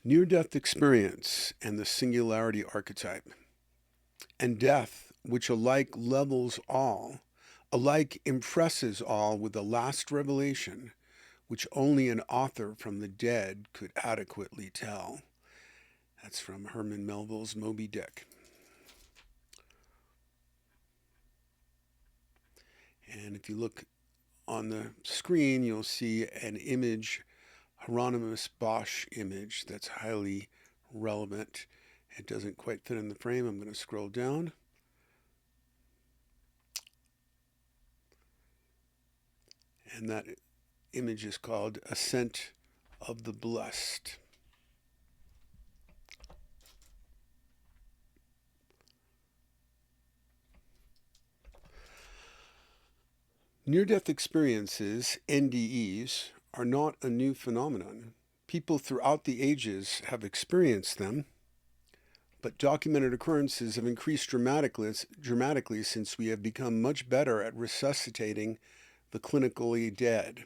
Near-death experience and the Singularity archetype, and death, which alike levels all, alike impresses all with the last revelation, which only an author from the dead could adequately tell. That's from Herman Melville's Moby Dick. And if you look on the screen, you'll see an image, Hieronymus Bosch image, that's highly relevant. It doesn't quite fit in the frame. I'm going to scroll down. And that image is called Ascent of the Blessed. Near-death experiences, NDEs, are not a new phenomenon. People throughout the ages have experienced them, but documented occurrences have increased dramatically since we have become much better at resuscitating the clinically dead.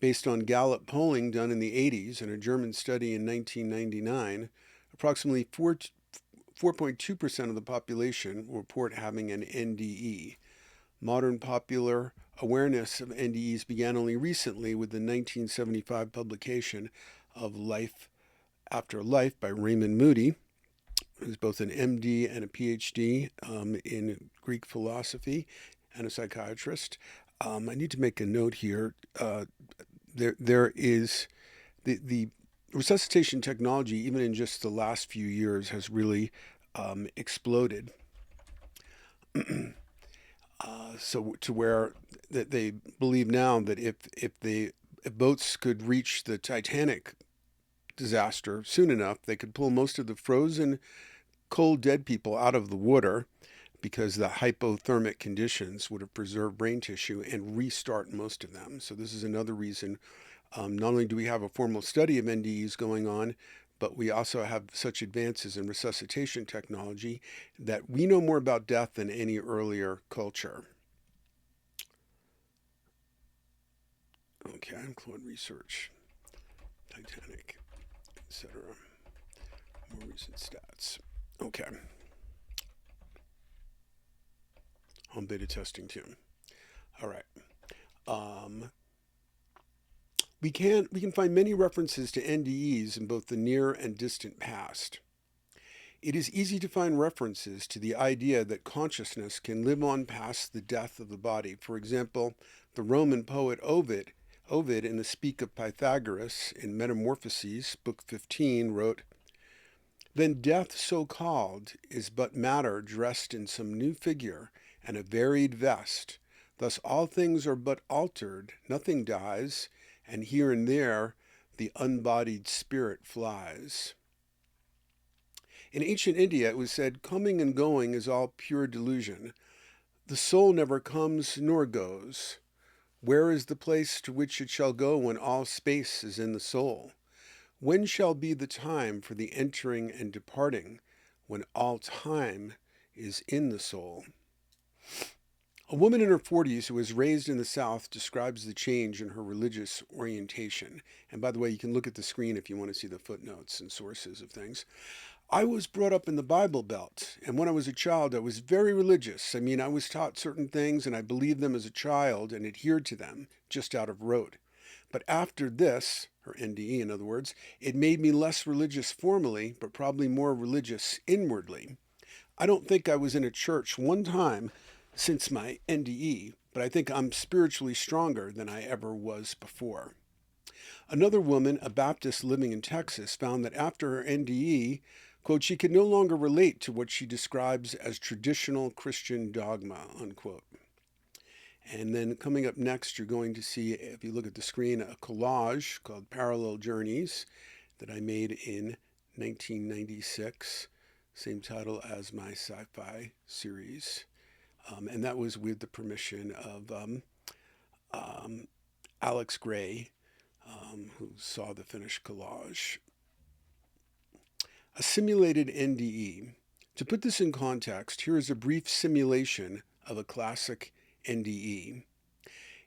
Based on Gallup polling done in the 80s and a German study in 1999, approximately 4.2% of the population report having an NDE. Modern popular awareness of NDEs began only recently with the 1975 publication of Life After Life by Raymond Moody, who's both an MD and a PhD in Greek philosophy and a psychiatrist. I need to make a note here. There is the resuscitation technology, even in just the last few years, has really exploded. So to where that they believe now that if boats could reach the Titanic disaster soon enough, they could pull most of the frozen, cold, dead people out of the water because the hypothermic conditions would have preserved brain tissue and restart most of them. So this is another reason. Not only do we have a formal study of NDEs going on, but we also have such advances in resuscitation technology that we know more about death than any earlier culture. Okay, Claude Research, Titanic, etc. More recent stats. Okay. On beta testing too. All right. We can find many references to NDEs in both the near and distant past. It is easy to find references to the idea that consciousness can live on past the death of the body. For example, the Roman poet Ovid in the Speak of Pythagoras in Metamorphoses, Book 15, wrote, "Then death so called is but matter dressed in some new figure and a varied vest. Thus all things are but altered, nothing dies, and here and there the unbodied spirit flies." In ancient India, it was said, "Coming and going is all pure delusion. The soul never comes nor goes. Where is the place to which it shall go when all space is in the soul? When shall be the time for the entering and departing, when all time is in the soul?" A woman in her 40s who was raised in the South describes the change in her religious orientation. And by the way, you can look at the screen if you want to see the footnotes and sources of things. "I was brought up in the Bible Belt, and when I was a child, I was very religious. I was taught certain things, and I believed them as a child and adhered to them, just out of rote. But after this," her NDE in other words, "it made me less religious formally, but probably more religious inwardly. I don't think I was in a church one time since my NDE, but I think I'm spiritually stronger than I ever was before." Another woman, a Baptist living in Texas, found that after her NDE, quote, "she could no longer relate to what she describes as traditional Christian dogma," unquote. And then coming up next, you're going to see, if you look at the screen, a collage called Parallel Journeys that I made in 1996, same title as my sci-fi series. And that was with the permission of Alex Gray, who saw the finished collage. A simulated NDE. To put this in context, here is a brief simulation of a classic NDE.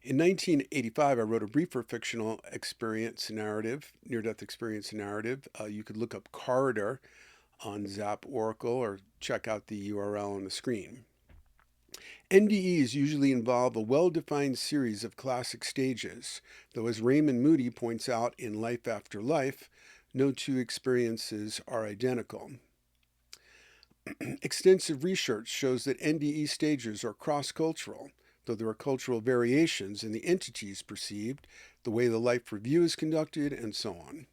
In 1985, I wrote a briefer fictional experience narrative, near-death experience narrative. You could look up Corridor on Zap Oracle or check out the URL on the screen. NDEs usually involve a well-defined series of classic stages, though as Raymond Moody points out in Life After Life, no two experiences are identical. Extensive research shows that NDE stages are cross-cultural, though there are cultural variations in the entities perceived, the way the life review is conducted, and so on.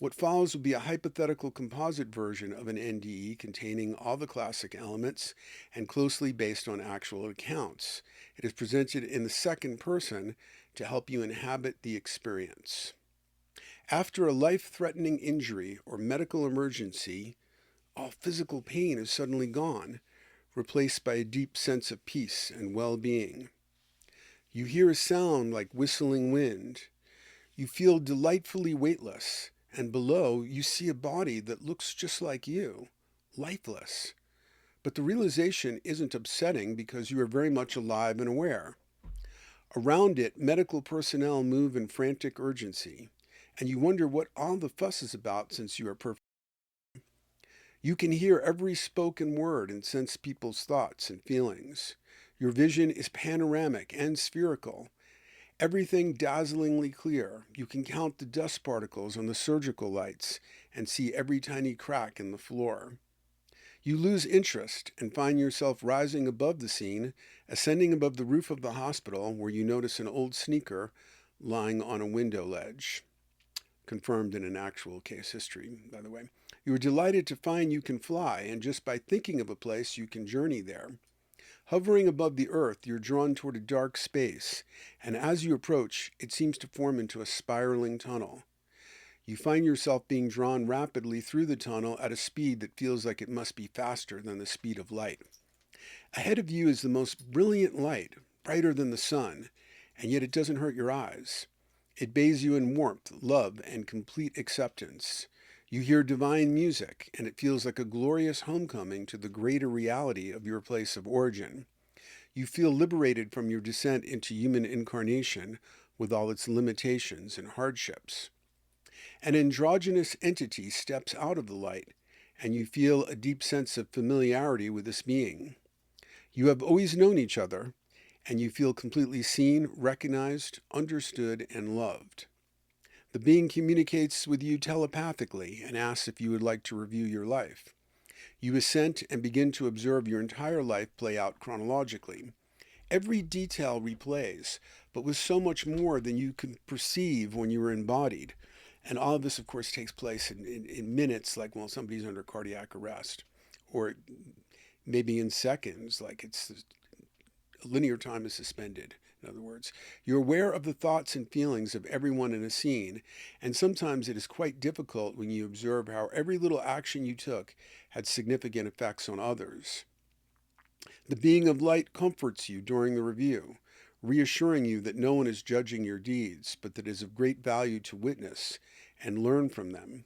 What follows will be a hypothetical composite version of an NDE containing all the classic elements and closely based on actual accounts. It is presented in the second person to help you inhabit the experience. After a life-threatening injury or medical emergency, all physical pain is suddenly gone, replaced by a deep sense of peace and well-being. You hear a sound like whistling wind. You feel delightfully weightless, and below you see a body that looks just like you, lifeless. But the realization isn't upsetting because you are very much alive and aware. Around it, medical personnel move in frantic urgency, and you wonder what all the fuss is about since you are perfect. You can hear every spoken word and sense people's thoughts and feelings. Your vision is panoramic and spherical, everything dazzlingly clear. You can count the dust particles on the surgical lights and see every tiny crack in the floor. You lose interest and find yourself rising above the scene, ascending above the roof of the hospital where you notice an old sneaker lying on a window ledge. Confirmed in an actual case history, by the way. You are delighted to find you can fly, and just by thinking of a place, you can journey there. Hovering above the earth, you're drawn toward a dark space, and as you approach, it seems to form into a spiraling tunnel. You find yourself being drawn rapidly through the tunnel at a speed that feels like it must be faster than the speed of light. Ahead of you is the most brilliant light, brighter than the sun, and yet it doesn't hurt your eyes. It bathes you in warmth, love, and complete acceptance. You hear divine music, and it feels like a glorious homecoming to the greater reality of your place of origin. You feel liberated from your descent into human incarnation with all its limitations and hardships. An androgynous entity steps out of the light, and you feel a deep sense of familiarity with this being. You have always known each other, and you feel completely seen, recognized, understood, and loved. The being communicates with you telepathically and asks if you would like to review your life. You assent and begin to observe your entire life play out chronologically. Every detail replays, but with so much more than you could perceive when you were embodied. And all of this, of course, takes place in minutes, like while somebody's under cardiac arrest, or maybe in seconds, like it's linear time is suspended. In other words, you're aware of the thoughts and feelings of everyone in a scene, and sometimes it is quite difficult when you observe how every little action you took had significant effects on others. The being of light comforts you during the review, reassuring you that no one is judging your deeds, but that it is of great value to witness and learn from them.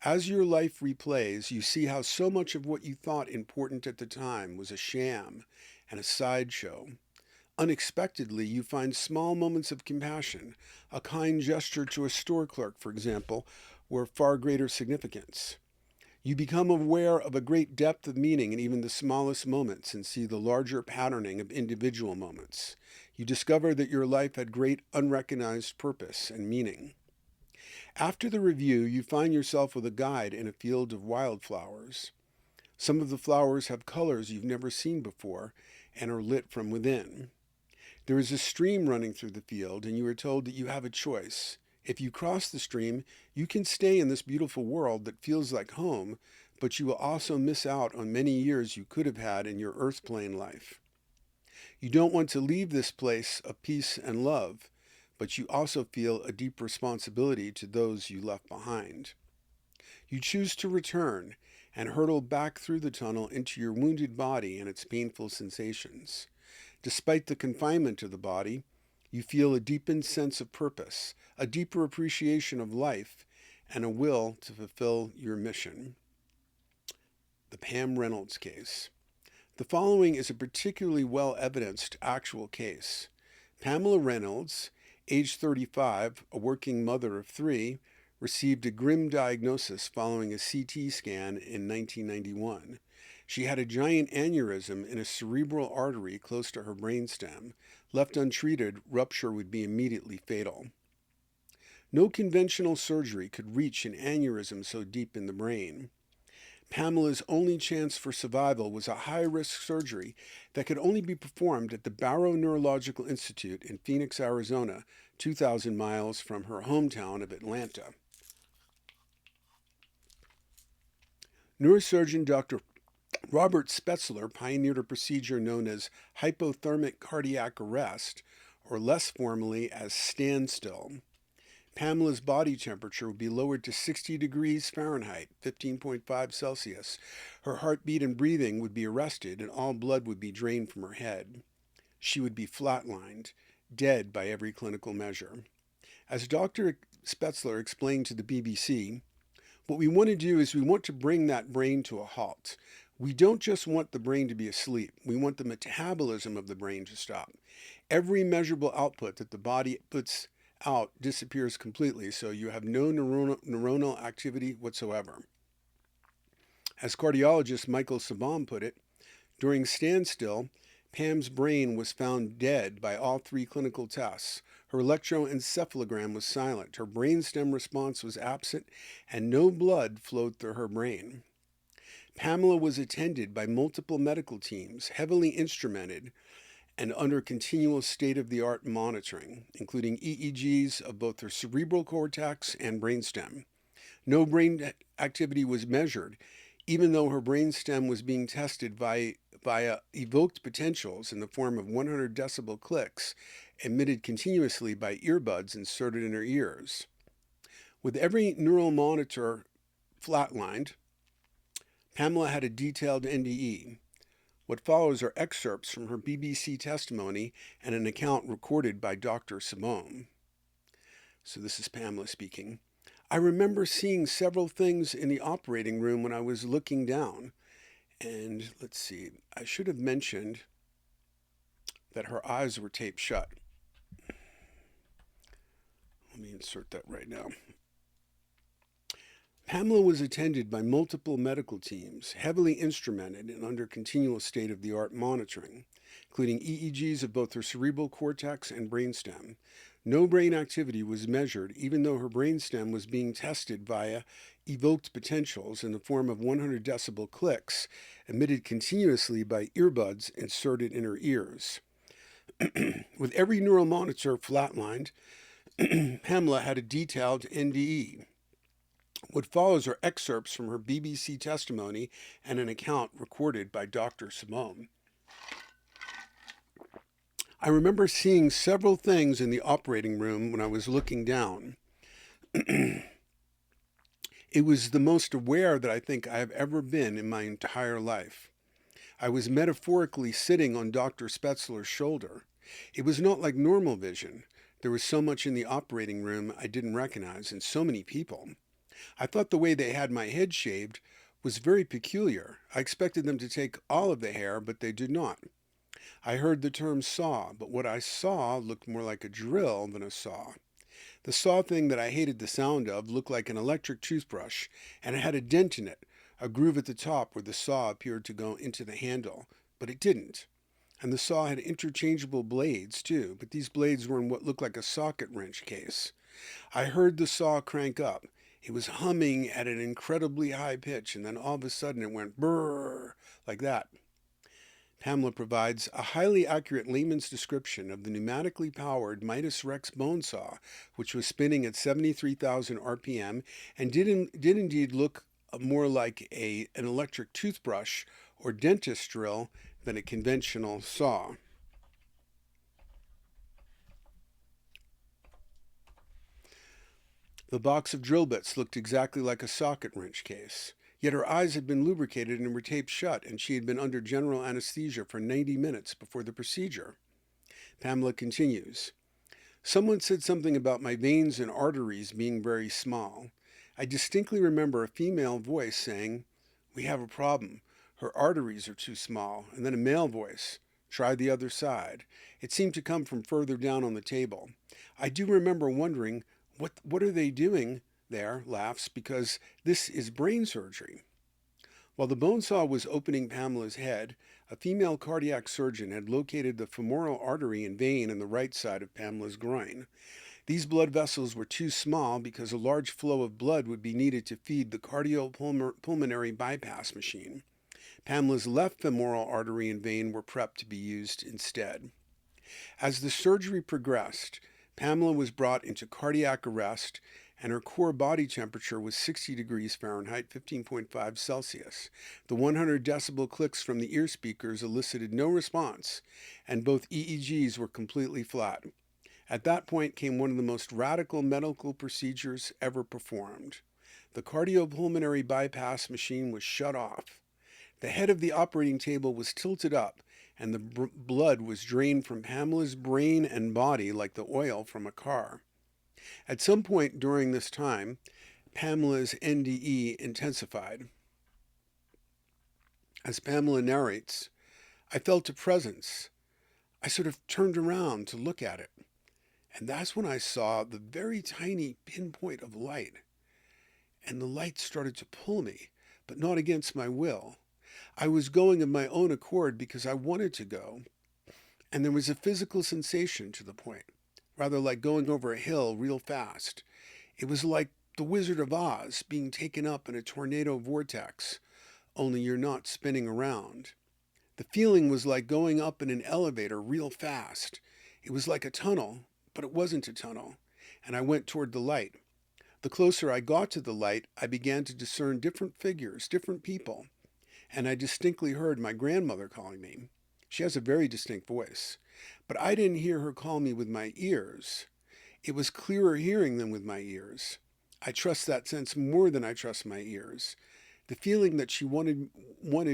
As your life replays, you see how so much of what you thought important at the time was a sham and a sideshow. Unexpectedly, you find small moments of compassion, a kind gesture to a store clerk, for example, were of far greater significance. You become aware of a great depth of meaning in even the smallest moments and see the larger patterning of individual moments. You discover that your life had great unrecognized purpose and meaning. After the review, you find yourself with a guide in a field of wildflowers. Some of the flowers have colors you've never seen before and are lit from within. There is a stream running through the field, and you are told that you have a choice. If you cross the stream, you can stay in this beautiful world that feels like home, but you will also miss out on many years you could have had in your earth plane life. You don't want to leave this place of peace and love, but you also feel a deep responsibility to those you left behind. You choose to return and hurtle back through the tunnel into your wounded body and its painful sensations. Despite the confinement of the body, you feel a deepened sense of purpose, a deeper appreciation of life, and a will to fulfill your mission. The Pam Reynolds case. The following is a particularly well-evidenced actual case. Pamela Reynolds, age 35, a working mother of three, received a grim diagnosis following a CT scan in 1991. She had a giant aneurysm in a cerebral artery close to her brainstem. Left untreated, rupture would be immediately fatal. No conventional surgery could reach an aneurysm so deep in the brain. Pamela's only chance for survival was a high-risk surgery that could only be performed at the Barrow Neurological Institute in Phoenix, Arizona, 2,000 miles from her hometown of Atlanta. Neurosurgeon Dr. Robert Spetzler pioneered a procedure known as hypothermic cardiac arrest, or less formally as standstill. Pamela's body temperature would be lowered to 60 degrees Fahrenheit, 15.5 Celsius. Her heartbeat and breathing would be arrested, and all blood would be drained from her head. She would be flatlined, dead by every clinical measure. As Dr. Spetzler explained to the BBC, what we want to do is we want to bring that brain to a halt. We don't just want the brain to be asleep. We want the metabolism of the brain to stop. Every measurable output that the body puts out disappears completely, so you have no neuronal activity whatsoever. As cardiologist Michael Sabom put it, during standstill, Pam's brain was found dead by all three clinical tests. Her electroencephalogram was silent, her brainstem response was absent, and no blood flowed through her brain. Pamela was attended by multiple medical teams, heavily instrumented, and under continual state-of-the-art monitoring, including EEGs of both her cerebral cortex and brainstem. No brain activity was measured, even though her brainstem was being tested via evoked potentials in the form of 100 decibel clicks emitted continuously by earbuds inserted in her ears. With every neural monitor flatlined, Pamela had a detailed NDE. What follows are excerpts from her BBC testimony and an account recorded by Dr. Sabom. So this is Pamela speaking. I remember seeing several things in the operating room when I was looking down. And let's see, I should have mentioned that her eyes were taped shut. Let me insert that right now. Pamela was attended by multiple medical teams, heavily instrumented and under continual state-of-the-art monitoring, including EEGs of both her cerebral cortex and brainstem. No brain activity was measured, even though her brainstem was being tested via evoked potentials in the form of 100 decibel clicks emitted continuously by earbuds inserted in her ears. With every neural monitor flatlined, Pamela had a detailed NDE. What follows are excerpts from her BBC testimony and an account recorded by Dr. Sabom. I remember seeing several things in the operating room when I was looking down. It was the most aware that I think I have ever been in my entire life. I was metaphorically sitting on Dr. Spetzler's shoulder. It was not like normal vision. There was so much in the operating room I didn't recognize, and so many people. I thought the way they had my head shaved was very peculiar. I expected them to take all of the hair, but they did not. I heard the term saw, but what I saw looked more like a drill than a saw. The saw thing that I hated the sound of looked like an electric toothbrush, and it had a dent in it, a groove at the top where the saw appeared to go into the handle, but it didn't. And the saw had interchangeable blades, too, but these blades were in what looked like a socket wrench case. I heard the saw crank up. It was humming at an incredibly high pitch, and then all of a sudden it went brrr, like that. Pamela provides a highly accurate layman's description of the pneumatically powered Midas Rex bone saw, which was spinning at 73,000 RPM and did indeed look more like an electric toothbrush or dentist drill than a conventional saw. The box of drill bits looked exactly like a socket wrench case. Yet her eyes had been lubricated and were taped shut, and she had been under general anesthesia for 90 minutes before the procedure. Pamela continues, Someone said something about my veins and arteries being very small. I distinctly remember a female voice saying, "We have a problem. Her arteries are too small," and then a male voice, Try the other side. It seemed to come from further down on the table. I do remember wondering, what are they doing there? Laughs, because this is brain surgery. While the bone saw was opening Pamela's head, a female cardiac surgeon had located the femoral artery and vein in the right side of Pamela's groin. These blood vessels were too small because a large flow of blood would be needed to feed the cardiopulmonary bypass machine. Pamela's left femoral artery and vein were prepped to be used instead. As the surgery progressed, Pamela was brought into cardiac arrest, and her core body temperature was 60 degrees Fahrenheit, 15.5 Celsius. The 100 decibel clicks from the ear speakers elicited no response, and both EEGs were completely flat. At that point came one of the most radical medical procedures ever performed. The cardiopulmonary bypass machine was shut off. The head of the operating table was tilted up, and the blood was drained from Pamela's brain and body like the oil from a car. At some point during this time, Pamela's NDE intensified. As Pamela narrates, I felt a presence. I sort of turned around to look at it, and that's when I saw the very tiny pinpoint of light. And the light started to pull me, but not against my will. I was going of my own accord because I wanted to go, and there was a physical sensation to the point, rather like going over a hill real fast. It was like the Wizard of Oz being taken up in a tornado vortex, only you're not spinning around. The feeling was like going up in an elevator real fast. It was like a tunnel, but it wasn't a tunnel, and I went toward the light. The closer I got to the light, I began to discern different figures, different people, and I distinctly heard my grandmother calling me. She has a very distinct voice, but I didn't hear her call me with my ears. It was clearer hearing than with my ears. I trust that sense more than I trust my ears. The feeling that she wanted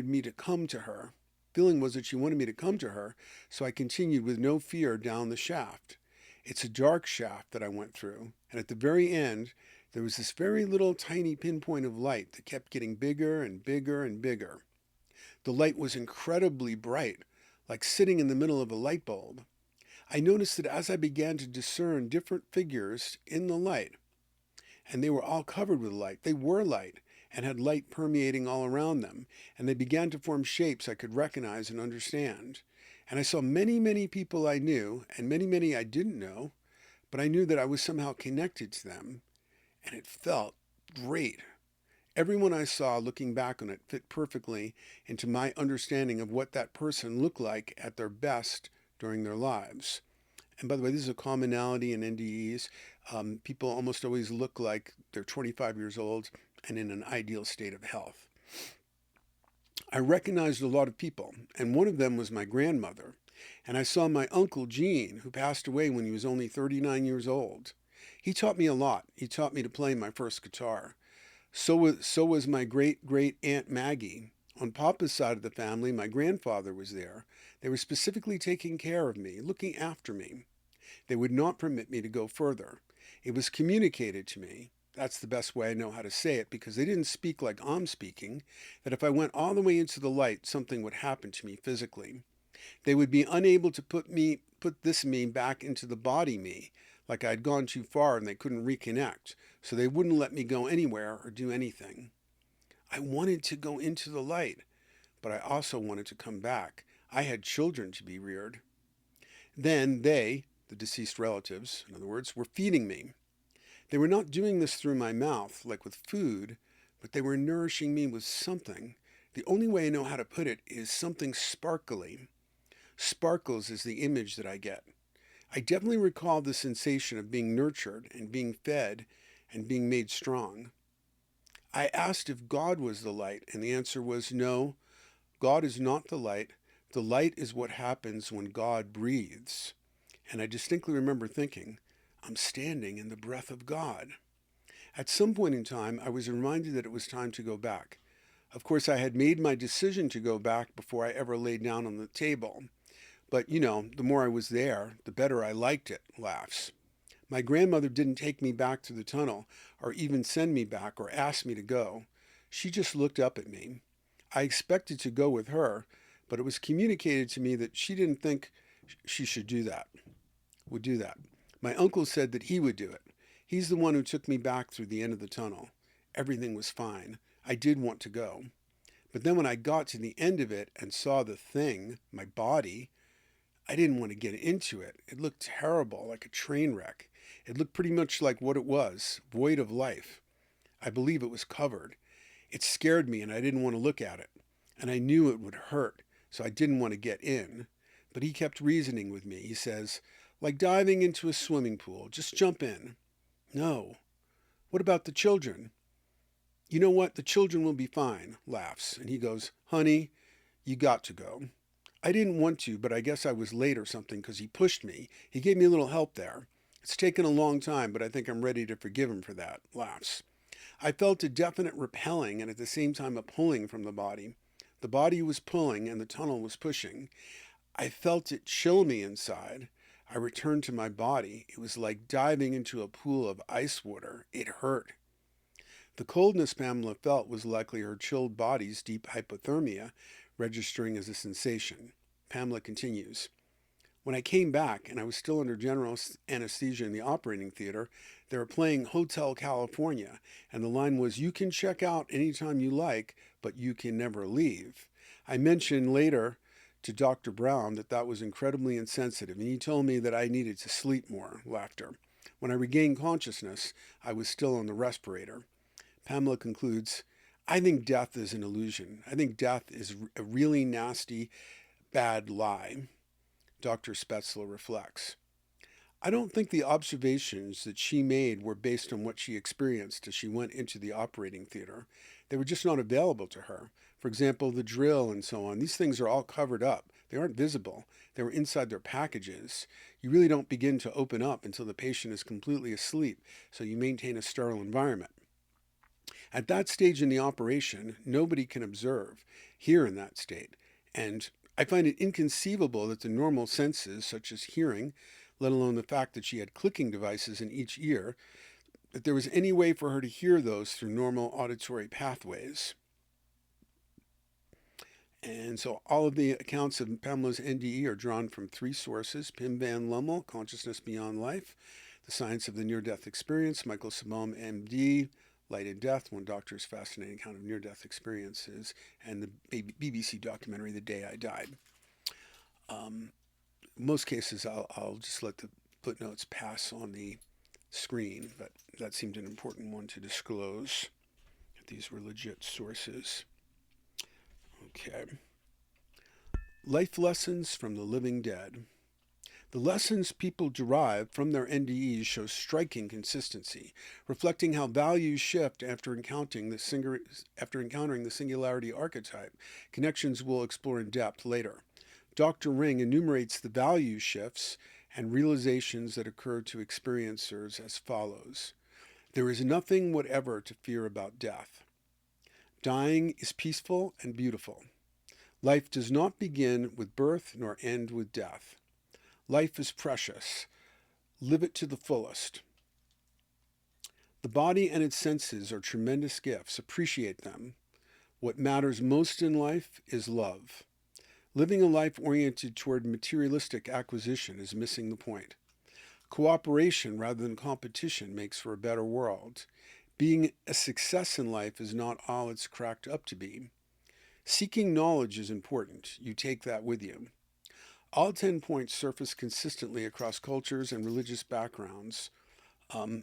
me to come to her. Feeling was that she wanted me to come to her, so I continued with no fear down the shaft. It's a dark shaft that I went through, and at the very end, there was this very little tiny pinpoint of light that kept getting bigger and bigger and bigger. The light was incredibly bright, like sitting in the middle of a light bulb. I noticed that as I began to discern different figures in the light, and they were all covered with light, they were light, and had light permeating all around them, and they began to form shapes I could recognize and understand. And I saw many, many people I knew, and many, many I didn't know, but I knew that I was somehow connected to them, and it felt great. Everyone I saw looking back on it fit perfectly into my understanding of what that person looked like at their best during their lives. And by the way, this is a commonality in NDEs. People almost always look like they're 25 years old and in an ideal state of health. I recognized a lot of people, and one of them was my grandmother. And I saw my uncle Gene, who passed away when he was only 39 years old. He taught me a lot. He taught me to play my first guitar. So was my great-great-aunt Maggie. On Papa's side of the family, my grandfather was there. They were specifically taking care of me, looking after me. They would not permit me to go further. It was communicated to me, that's the best way I know how to say it, because they didn't speak like I'm speaking, that if I went all the way into the light, something would happen to me physically. They would be unable to put this me back into the body me, like I'd gone too far and they couldn't reconnect, so they wouldn't let me go anywhere or do anything. I wanted to go into the light, but I also wanted to come back. I had children to be reared. Then they, the deceased relatives, in other words, were feeding me. They were not doing this through my mouth, like with food, but they were nourishing me with something. The only way I know how to put it is something sparkly. Sparkles is the image that I get. I definitely recall the sensation of being nurtured and being fed and being made strong. I asked if God was the light, and the answer was no, God is not the light. The light is what happens when God breathes. And I distinctly remember thinking, I'm standing in the breath of God. At some point in time, I was reminded that it was time to go back. Of course, I had made my decision to go back before I ever laid down on the table. But, the more I was there, the better I liked it, laughs. My grandmother didn't take me back to the tunnel or even send me back or ask me to go. She just looked up at me. I expected to go with her, but it was communicated to me that she didn't think she would do that. My uncle said that he would do it. He's the one who took me back through the end of the tunnel. Everything was fine. I did want to go. But then when I got to the end of it and saw the thing, my body, I didn't want to get into it. It looked terrible, like a train wreck. It looked pretty much like what it was, void of life. I believe it was covered. It scared me and I didn't want to look at it. And I knew it would hurt, so I didn't want to get in. But he kept reasoning with me. He says, like diving into a swimming pool, just jump in. No. What about the children? You know what? The children will be fine, laughs. And he goes, honey, you got to go. I didn't want to, but I guess I was late or something because he pushed me. He gave me a little help there. It's taken a long time, but I think I'm ready to forgive him for that, laughs. I felt a definite repelling and at the same time a pulling from the body. The body was pulling and the tunnel was pushing. I felt it chill me inside. I returned to my body. It was like diving into a pool of ice water. It hurt. The coldness Pamela felt was likely her chilled body's deep hypothermia registering as a sensation. Pamela continues. When I came back and I was still under general anesthesia in the operating theater, they were playing Hotel California, and the line was, you can check out anytime you like, but you can never leave. I mentioned later to Dr. Brown that was incredibly insensitive, and he told me that I needed to sleep more, laughter. When I regained consciousness, I was still on the respirator. Pamela concludes, I think death is an illusion. I think death is a really nasty, bad lie. Dr. Spetzler reflects. I don't think the observations that she made were based on what she experienced as she went into the operating theater. They were just not available to her. For example, the drill and so on. These things are all covered up. They aren't visible. They were inside their packages. You really don't begin to open up until the patient is completely asleep, so you maintain a sterile environment. At that stage in the operation, nobody can observe here in that state. And I find it inconceivable that the normal senses, such as hearing, let alone the fact that she had clicking devices in each ear, that there was any way for her to hear those through normal auditory pathways. And so all of the accounts of Pamela's NDE are drawn from three sources: Pim Van Lommel, Consciousness Beyond Life; The Science of the Near-Death Experience, Michael Sabom, MD, Light and Death, One Doctor's Fascinating Account of Near-Death Experiences; and the BBC documentary, The Day I Died. Most cases, I'll just let the footnotes pass on the screen, but that seemed an important one to disclose, that these were legit sources. Okay. Life lessons from the living dead. The lessons people derive from their NDEs show striking consistency, reflecting how values shift after encountering the Singularity archetype, connections we'll explore in depth later. Dr. Ring enumerates the value shifts and realizations that occur to experiencers as follows. There is nothing whatever to fear about death. Dying is peaceful and beautiful. Life does not begin with birth nor end with death. Life is precious. Live it to the fullest. The body and its senses are tremendous gifts. Appreciate them. What matters most in life is love. Living a life oriented toward materialistic acquisition is missing the point. Cooperation rather than competition makes for a better world. Being a success in life is not all it's cracked up to be. Seeking knowledge is important. You take that with you. All 10 points surface consistently across cultures and religious backgrounds. Okay,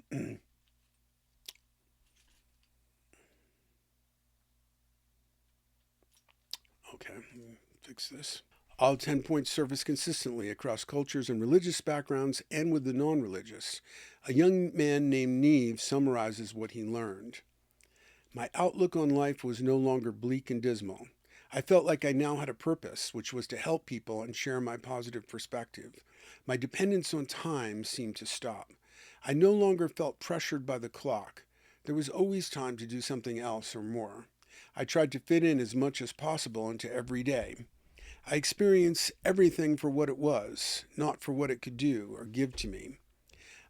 fix this. All 10 points surface consistently across cultures and religious backgrounds and with the non-religious. A young man named Neve summarizes what he learned. My outlook on life was no longer bleak and dismal. I felt like I now had a purpose, which was to help people and share my positive perspective. My dependence on time seemed to stop. I no longer felt pressured by the clock. There was always time to do something else or more. I tried to fit in as much as possible into every day. I experienced everything for what it was, not for what it could do or give to me.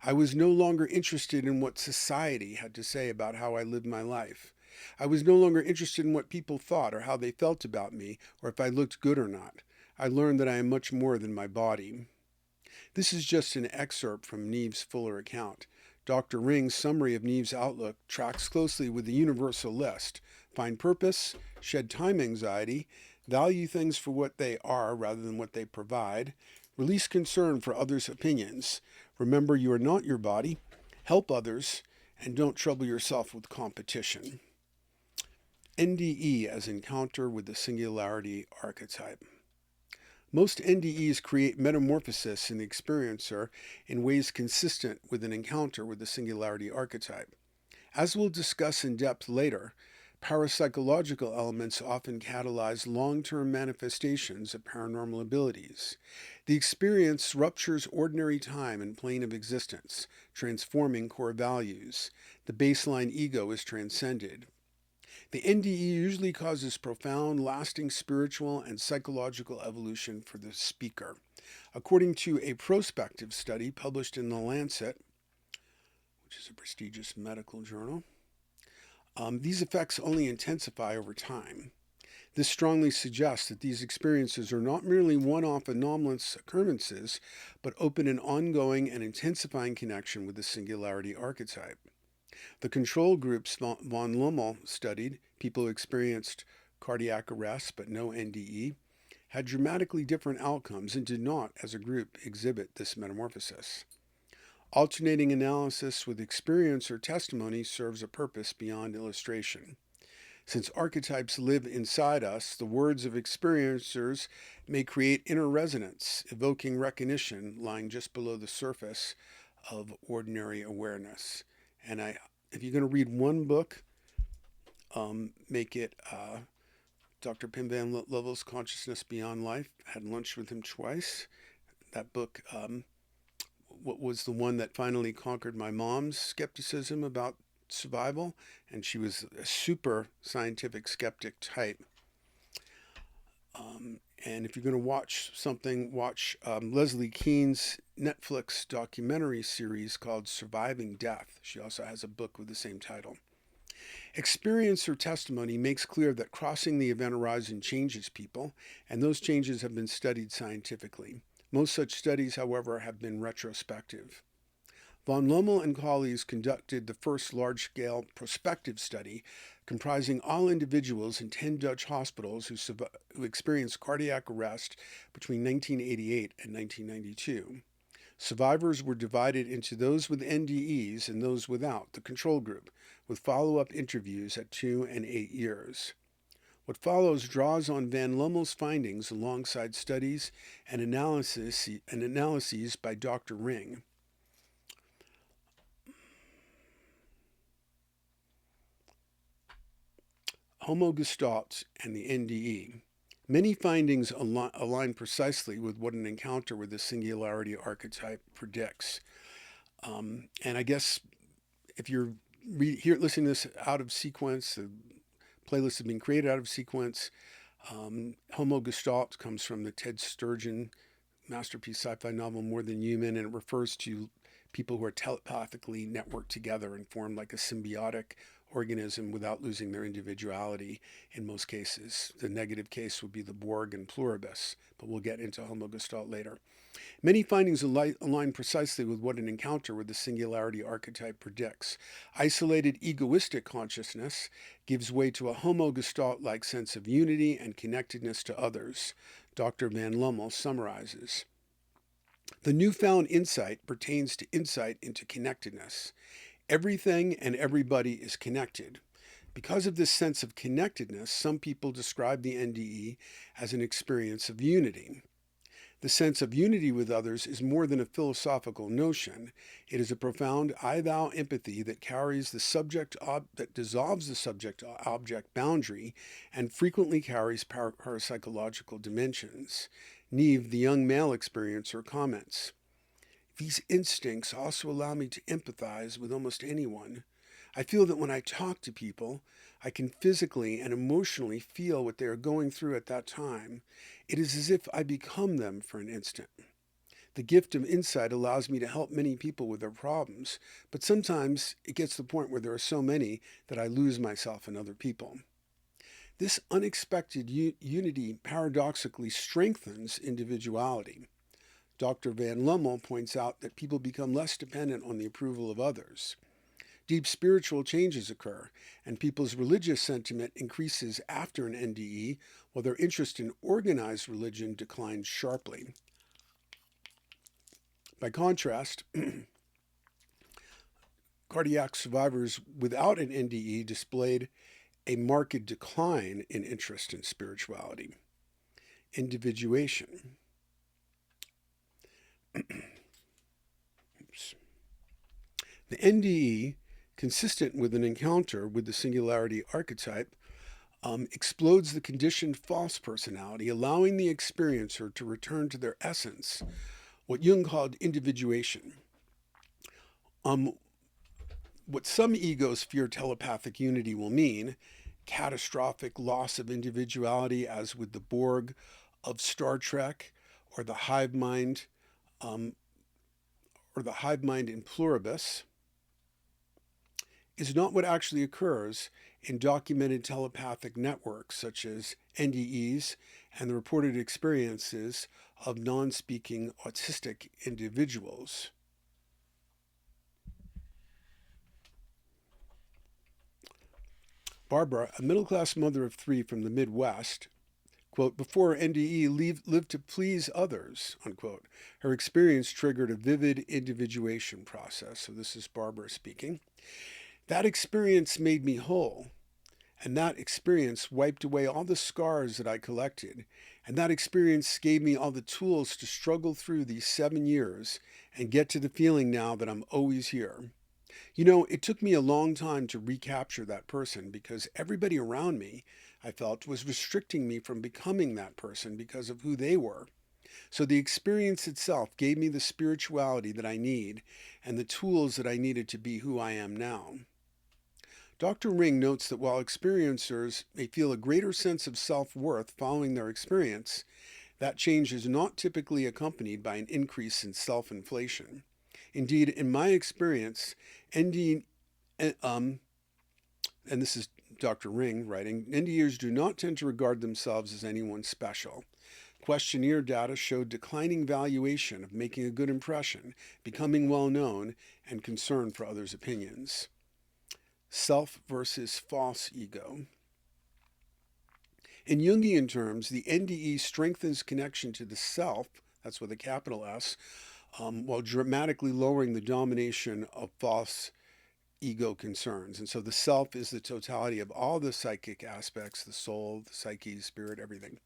I was no longer interested in what society had to say about how I lived my life. I was no longer interested in what people thought or how they felt about me or if I looked good or not. I learned that I am much more than my body. This is just an excerpt from Neve's fuller account. Dr. Ring's summary of Neve's outlook tracks closely with the universal list: find purpose, shed time anxiety, value things for what they are rather than what they provide, release concern for others' opinions, remember you are not your body, help others, and don't trouble yourself with competition. NDE as encounter with the singularity archetype. Most NDEs create metamorphosis in the experiencer in ways consistent with an encounter with the singularity archetype. As we'll discuss in depth later, parapsychological elements often catalyze long-term manifestations of paranormal abilities. The experience ruptures ordinary time and plane of existence, transforming core values. The baseline ego is transcended. The NDE usually causes profound, lasting spiritual and psychological evolution for the speaker. According to a prospective study published in The Lancet, which is a prestigious medical journal, these effects only intensify over time. This strongly suggests that these experiences are not merely one-off anomalous occurrences, but open an ongoing and intensifying connection with the singularity archetype. The control groups von Lommel studied, people who experienced cardiac arrest but no NDE, had dramatically different outcomes and did not, as a group, exhibit this metamorphosis. Alternating analysis with experience or testimony serves a purpose beyond illustration. Since archetypes live inside us, the words of experiencers may create inner resonance, evoking recognition lying just below the surface of ordinary awareness. And if you're going to read one book, make it Dr. Pim Van Lovel's Consciousness Beyond Life. I had lunch with him twice. That book, what was the one that finally conquered my mom's skepticism about survival, and she was a super scientific skeptic type. And if you're going to watch something, watch Leslie Kean's Netflix documentary series called Surviving Death. She also has a book with the same title. Experience or testimony makes clear that crossing the event horizon changes people, and those changes have been studied scientifically. Most such studies, however, have been retrospective. Von Lommel and colleagues conducted the first large-scale prospective study comprising all individuals in 10 Dutch hospitals who experienced cardiac arrest between 1988 and 1992. Survivors were divided into those with NDEs and those without, the control group, with follow-up interviews at 2 and 8 years. What follows draws on Van Lommel's findings alongside studies and analyses by Dr. Ring. Homogestalt and the NDE. Many findings align precisely with what an encounter with the singularity archetype predicts. And I guess if you're listening to this out of sequence, the playlist has been created out of sequence. Homogestalt comes from the Ted Sturgeon masterpiece sci-fi novel More Than Human, and it refers to people who are telepathically networked together and form like a symbiotic organism without losing their individuality in most cases. The negative case would be the Borg and Pluribus, but we'll get into Homogestalt later. Many findings align precisely with what an encounter with the singularity archetype predicts. Isolated egoistic consciousness gives way to a homogestalt-like sense of unity and connectedness to others, Dr. Van Lommel summarizes. The newfound insight pertains to insight into connectedness. Everything and everybody is connected. Because of this sense of connectedness, some people describe the NDE as an experience of unity. The sense of unity with others is more than a philosophical notion. It is a profound I-thou empathy that carries that dissolves the subject-object boundary and frequently carries parapsychological dimensions. Neve, the young male experiencer, comments, "These instincts also allow me to empathize with almost anyone. I feel that when I talk to people, I can physically and emotionally feel what they are going through at that time. It is as if I become them for an instant. The gift of insight allows me to help many people with their problems, but sometimes it gets to the point where there are so many that I lose myself in other people. This unexpected unity paradoxically strengthens individuality. Dr. Van Lommel points out that people become less dependent on the approval of others. Deep spiritual changes occur, and people's religious sentiment increases after an NDE, while their interest in organized religion declines sharply. By contrast, cardiac survivors without an NDE displayed a marked decline in interest in spirituality. Individuation. The NDE, consistent with an encounter with the Singularity archetype, explodes the conditioned false personality, allowing the experiencer to return to their essence, what Jung called individuation. What some egos fear telepathic unity will mean, catastrophic loss of individuality, as with the Borg of Star Trek, or the hive mind, in Pluribus, is not what actually occurs in documented telepathic networks such as NDEs and the reported experiences of non-speaking autistic individuals. Barbara, a middle-class mother of 3 from the Midwest, quote, before NDE lived to please others, unquote. Her experience triggered a vivid individuation process. So this is Barbara speaking. That experience made me whole, and that experience wiped away all the scars that I collected, and that experience gave me all the tools to struggle through these 7 years and get to the feeling now that I'm always here. You know, it took me a long time to recapture that person because everybody around me, I felt, was restricting me from becoming that person because of who they were. So the experience itself gave me the spirituality that I need and the tools that I needed to be who I am now. Dr. Ring notes that while experiencers may feel a greater sense of self-worth following their experience, that change is not typically accompanied by an increase in self-inflation. Indeed, in my experience, and this is Dr. Ring writing, NDErs do not tend to regard themselves as anyone special. Questionnaire data showed declining valuation of making a good impression, becoming well known, and concern for others' opinions. Self versus false ego. In Jungian terms, the NDE strengthens connection to the self, that's with a capital S, while dramatically lowering the domination of false ego concerns. And so the self is the totality of all the psychic aspects, the soul, the psyche, spirit, everything.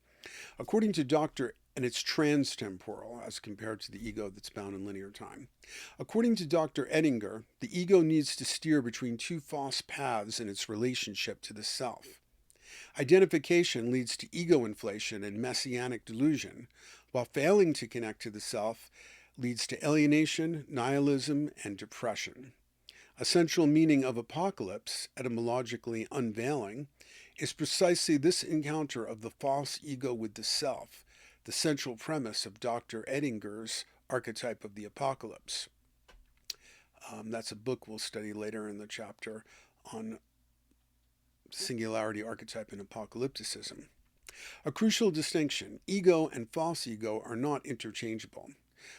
According to and it's transtemporal as compared to the ego that's bound in linear time. According to Dr. Ettinger, the ego needs to steer between 2 false paths in its relationship to the self. Identification leads to ego inflation and messianic delusion, while failing to connect to the self leads to alienation, nihilism, and depression. A central meaning of apocalypse, etymologically unveiling, is precisely this encounter of the false ego with the self, the central premise of Dr. Ettinger's Archetype of the Apocalypse. That's a book we'll study later in the chapter on Singularity, Archetype, and Apocalypticism. A crucial distinction: ego and false ego are not interchangeable.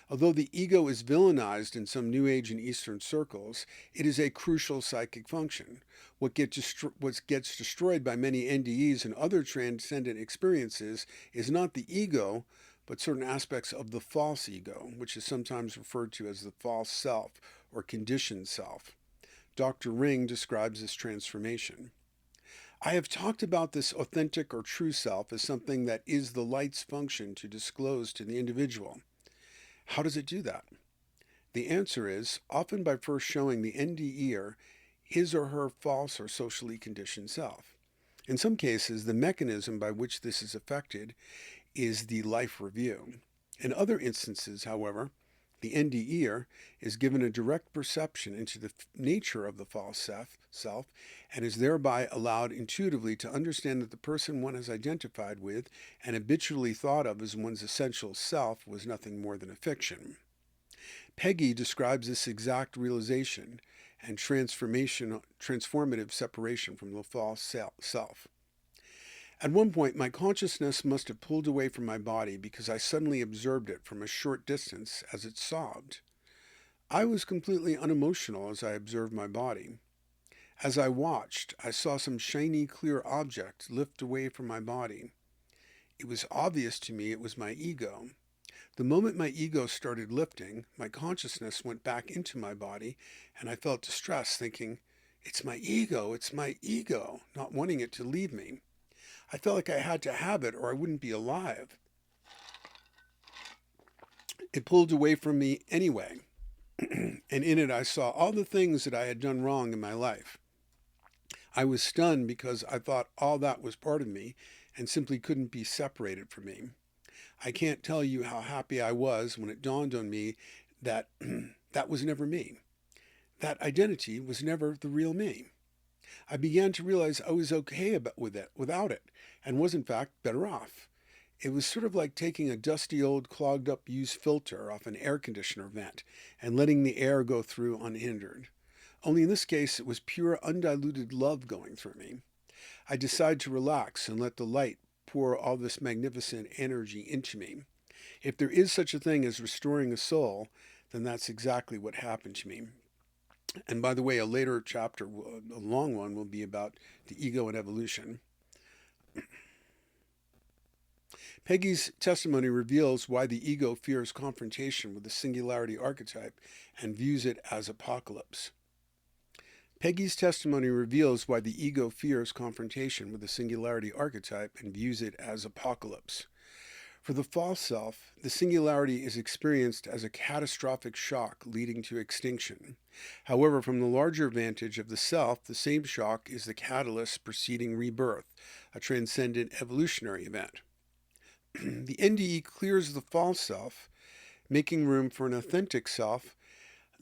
Although the ego is villainized in some New Age and Eastern circles, it is a crucial psychic function. What gets destroyed by many NDEs and other transcendent experiences is not the ego, but certain aspects of the false ego, which is sometimes referred to as the false self or conditioned self. Dr. Ring describes this transformation. I have talked about this authentic or true self as something that is the light's function to disclose to the individual. How does it do that? The answer is often by first showing the NDEer his or her false or socially conditioned self. In some cases, the mechanism by which this is effected is the life review. In other instances, however, The NDEer is given a direct perception into the nature of the false self and is thereby allowed intuitively to understand that the person one has identified with and habitually thought of as one's essential self was nothing more than a fiction. Peggy describes this exact realization and transformative separation from the false self. At one point, my consciousness must have pulled away from my body because I suddenly observed it from a short distance as it sobbed. I was completely unemotional as I observed my body. As I watched, I saw some shiny, clear object lift away from my body. It was obvious to me it was my ego. The moment my ego started lifting, my consciousness went back into my body, and I felt distress, thinking, it's my ego, not wanting it to leave me. I felt like I had to have it or I wouldn't be alive. It pulled away from me anyway, and in it I saw all the things that I had done wrong in my life. I was stunned because I thought all that was part of me and simply couldn't be separated from me. I can't tell you how happy I was when it dawned on me that that was never me. That identity was never the real me. I began to realize I was okay without it, and was in fact better off. It was sort of like taking a dusty old clogged up used filter off an air conditioner vent and letting the air go through unhindered. Only in this case it was pure undiluted love going through me. I decided to relax and let the light pour all this magnificent energy into me. If there is such a thing as restoring a soul, then that's exactly what happened to me. And by the way, a later chapter, a long one, will be about the ego and evolution. Peggy's testimony reveals why the ego fears confrontation with the singularity archetype and views it as apocalypse. Peggy's testimony reveals why the ego fears confrontation with the singularity archetype and views it as apocalypse. For the false self, the singularity is experienced as a catastrophic shock leading to extinction. However, from the larger vantage of the self, the same shock is the catalyst preceding rebirth, a transcendent evolutionary event. The NDE clears the false self, making room for an authentic self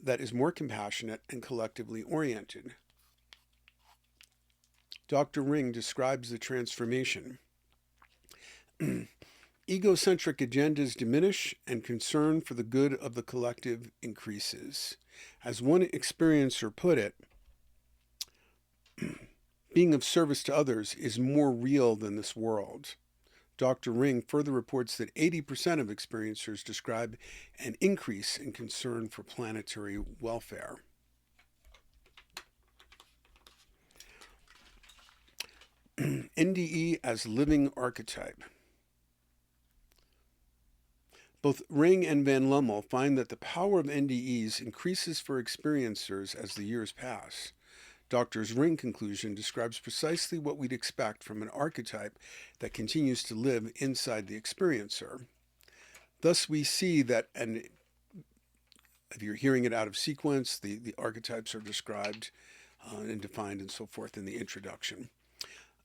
that is more compassionate and collectively oriented. Dr. Ring describes the transformation. Egocentric agendas diminish and concern for the good of the collective increases. As one experiencer put it, being of service to others is more real than this world. Dr. Ring further reports that 80% of experiencers describe an increase in concern for planetary welfare. NDE as living archetype. Both Ring and Van Lommel find that the power of NDEs increases for experiencers as the years pass. Dr. Ring's conclusion describes precisely what we'd expect from an archetype that continues to live inside the experiencer. Thus we see that, and if you're hearing it out of sequence, the archetypes are described and defined and so forth in the introduction.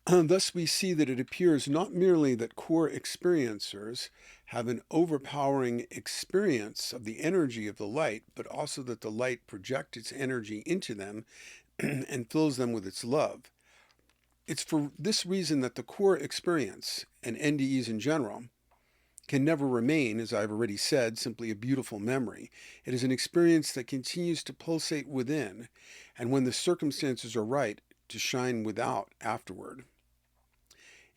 Thus we see that it appears not merely that core experiencers have an overpowering experience of the energy of the light, but also that the light projects its energy into them and fills them with its love. It's for this reason that the core experience, and NDEs in general, can never remain, as I've already said, simply a beautiful memory. It is an experience that continues to pulsate within, and when the circumstances are right, to shine without afterward.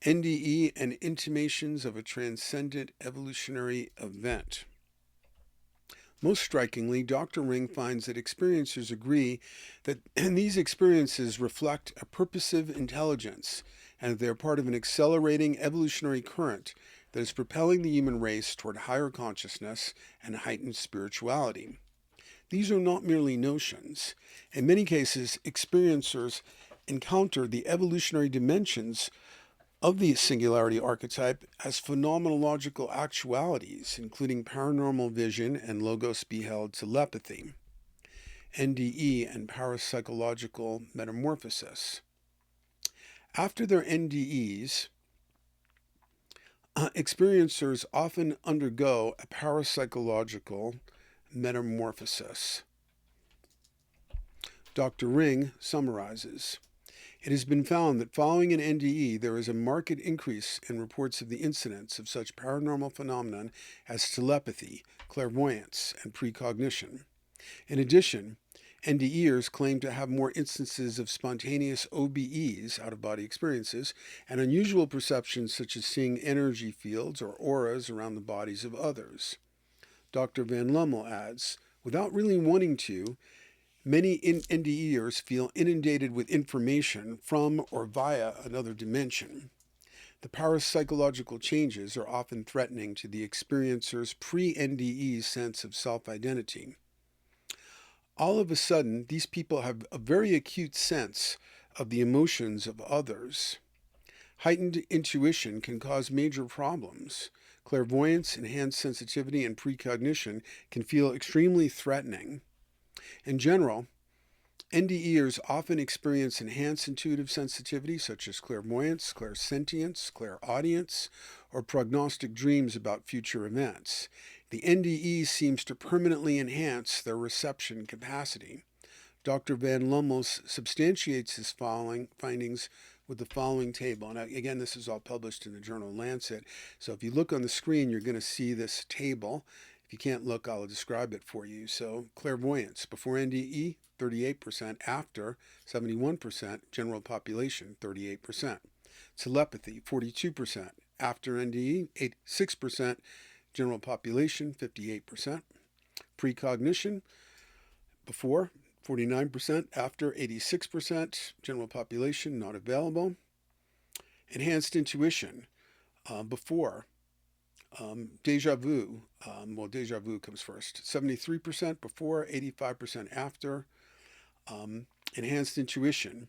NDE and intimations of a transcendent evolutionary event. Most strikingly, Dr. Ring finds that experiencers agree that these experiences reflect a purposive intelligence and that they are part of an accelerating evolutionary current that is propelling the human race toward higher consciousness and heightened spirituality. These are not merely notions. In many cases, experiencers encounter the evolutionary dimensions of the singularity archetype as phenomenological actualities, including paranormal vision and logos beheld telepathy, NDE and parapsychological metamorphosis. After their NDEs, experiencers often undergo a parapsychological metamorphosis. Dr. Ring summarizes. It has been found that following an NDE, there is a marked increase in reports of the incidence of such paranormal phenomenon as telepathy, clairvoyance, and precognition. In addition, NDEers claim to have more instances of spontaneous OBEs, out-of-body experiences, and unusual perceptions such as seeing energy fields or auras around the bodies of others. Dr. Van Lommel adds, without really wanting to, many NDEers feel inundated with information from or via another dimension. The parapsychological changes are often threatening to the experiencer's pre-NDE sense of self-identity. All of a sudden, these people have a very acute sense of the emotions of others. Heightened intuition can cause major problems. Clairvoyance, enhanced sensitivity, and precognition can feel extremely threatening. In general, NDEers often experience enhanced intuitive sensitivity such as clairvoyance, clairsentience, clairaudience, or prognostic dreams about future events. The NDE seems to permanently enhance their reception capacity. Dr. Van Lommel substantiates his findings with the following table. And again, this is all published in the journal Lancet. So if you look on the screen, you're going to see this table. If you can't look, I'll describe it for you. So clairvoyance, before NDE, 38%, after 71%, general population 38%. Telepathy 42%, after NDE 6%, general population 58%. Precognition, before 49%, after 86%, general population not available. Enhanced intuition, before deja vu, deja vu comes first, 73% before, 85% after. Enhanced intuition,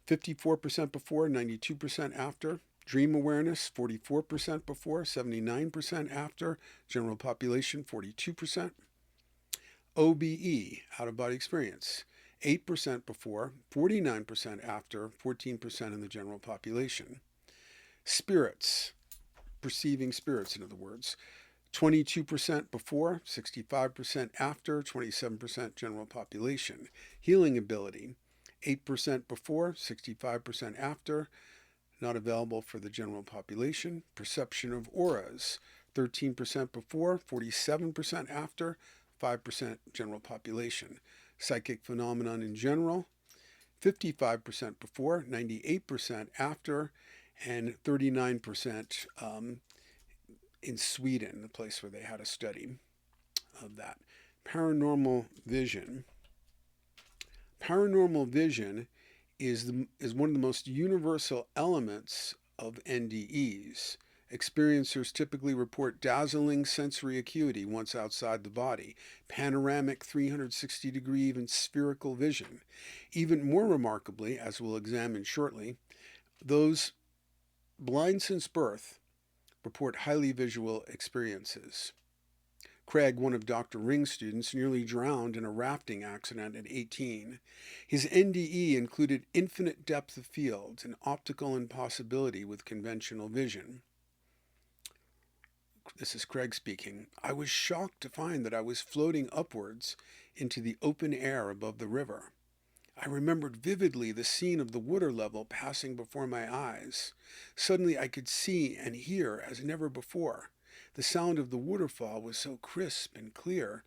54% before, 92% after. Dream awareness, 44% before, 79% after. General population, 42%. OBE, out-of-body experience, 8% before, 49% after, 14% in the general population. Spirits, perceiving spirits, in other words, 22% before, 65% after, 27% general population. Healing ability, 8% before, 65% after, not available for the general population. Perception of auras, 13% before, 47% after, 5% general population. Psychic phenomenon in general, 55% before, 98% after, and 39% in Sweden, the place where they had a study of that. Paranormal vision. Paranormal vision is one of the most universal elements of NDEs. Experiencers typically report dazzling sensory acuity once outside the body, panoramic 360-degree, even spherical vision. Even more remarkably, as we'll examine shortly, those blind since birth report highly visual experiences. Craig, one of Dr. Ring's students, nearly drowned in a rafting accident at 18. His NDE included infinite depth of field and optical impossibility with conventional vision. This is Craig speaking. I was shocked to find that I was floating upwards into the open air above the river. I remembered vividly the scene of the water level passing before my eyes. Suddenly I could see and hear as never before. The sound of the waterfall was so crisp and clear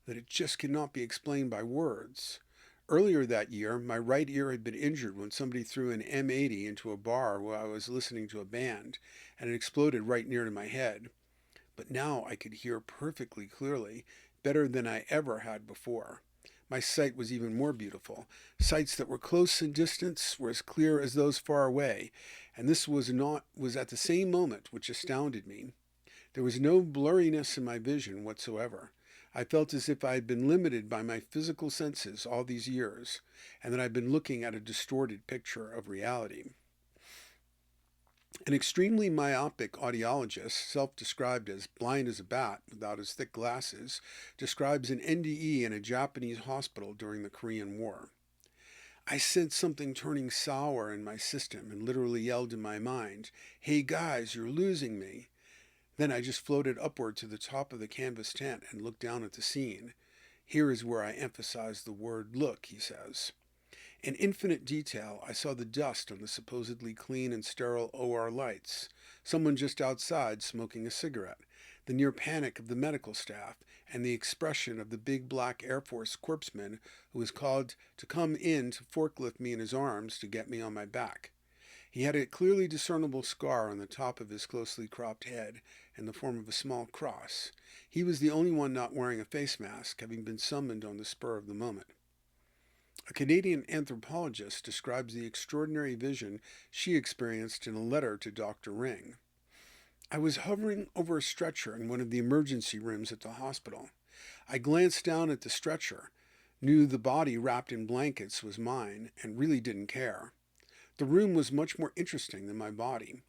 that it just cannot be explained by words. Earlier that year, my right ear had been injured when somebody threw an M80 into a bar where I was listening to a band, and it exploded right near to my head. But now I could hear perfectly clearly, better than I ever had before. My sight was even more beautiful. Sights that were close in distance were as clear as those far away, and this was at the same moment, which astounded me. There was no blurriness in my vision whatsoever. I felt as if I had been limited by my physical senses all these years, and that I'd been looking at a distorted picture of reality. An extremely myopic audiologist, self-described as blind as a bat without his thick glasses, describes an NDE in a Japanese hospital during the Korean War. I sensed something turning sour in my system and literally yelled in my mind, "Hey guys, you're losing me." Then I just floated upward to the top of the canvas tent and looked down at the scene. Here is where I emphasize the word look, he says. In infinite detail, I saw the dust on the supposedly clean and sterile OR lights, someone just outside smoking a cigarette, the near panic of the medical staff, and the expression of the big black Air Force corpsman who was called to come in to forklift me in his arms to get me on my back. He had a clearly discernible scar on the top of his closely cropped head in the form of a small cross. He was the only one not wearing a face mask, having been summoned on the spur of the moment. A Canadian anthropologist describes the extraordinary vision she experienced in a letter to Dr. Ring. I was hovering over a stretcher in one of the emergency rooms at the hospital. I glanced down at the stretcher, knew the body wrapped in blankets was mine, and really didn't care. The room was much more interesting than my body.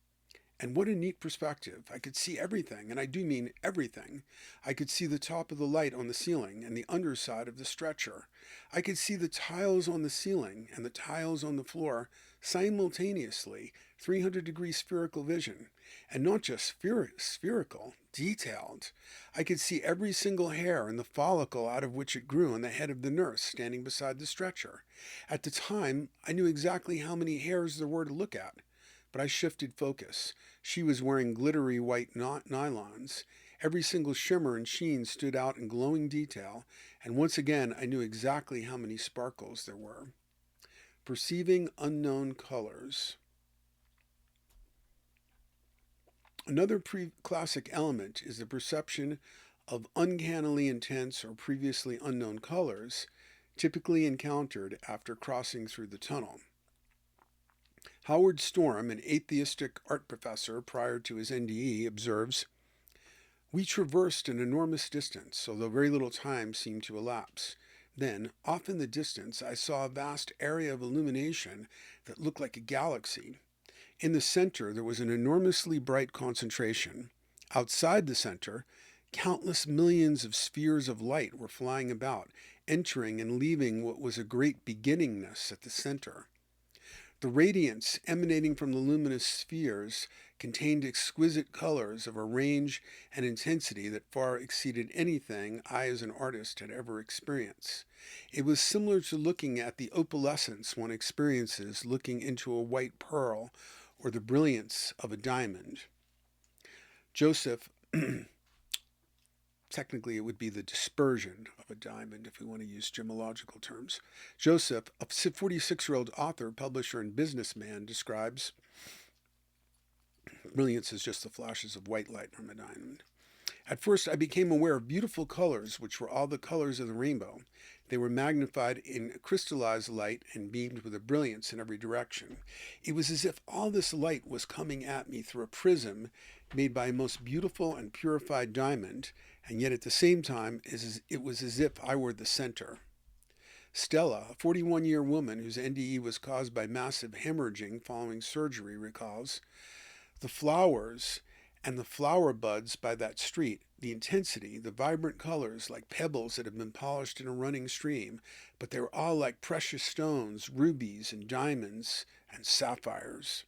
And what a neat perspective. I could see everything, and I do mean everything. I could see the top of the light on the ceiling and the underside of the stretcher. I could see the tiles on the ceiling and the tiles on the floor simultaneously, 300-degree spherical vision. And not just spherical, detailed. I could see every single hair and the follicle out of which it grew on the head of the nurse standing beside the stretcher. At the time, I knew exactly how many hairs there were to look at. But I shifted focus. She was wearing glittery white nylons. Every single shimmer and sheen stood out in glowing detail, and once again I knew exactly how many sparkles there were. Perceiving unknown colors. Another classic element is the perception of uncannily intense or previously unknown colors, typically encountered after crossing through the tunnel. Howard Storm, an atheistic art professor prior to his NDE, observes, "We traversed an enormous distance, although very little time seemed to elapse. Then, off in the distance, I saw a vast area of illumination that looked like a galaxy. In the center, there was an enormously bright concentration. Outside the center, countless millions of spheres of light were flying about, entering and leaving what was a great beginningness at the center. The radiance emanating from the luminous spheres contained exquisite colors of a range and intensity that far exceeded anything I as an artist had ever experienced. It was similar to looking at the opalescence one experiences looking into a white pearl or the brilliance of a diamond." Joseph, technically it would be the dispersion of a diamond if we want to use gemological terms. Joseph, a 46-year-old author, publisher, and businessman, describes brilliance as just the flashes of white light from a diamond. "At first I became aware of beautiful colors, which were all the colors of the rainbow. They were magnified in crystallized light and beamed with a brilliance in every direction. It was as if all this light was coming at me through a prism made by a most beautiful and purified diamond, and yet at the same time it was as if I were the center." Stella, a 41-year woman whose NDE was caused by massive hemorrhaging following surgery, recalls, "The flowers and the flower buds by that street, the intensity, the vibrant colors like pebbles that have been polished in a running stream, but they were all like precious stones, rubies and diamonds and sapphires."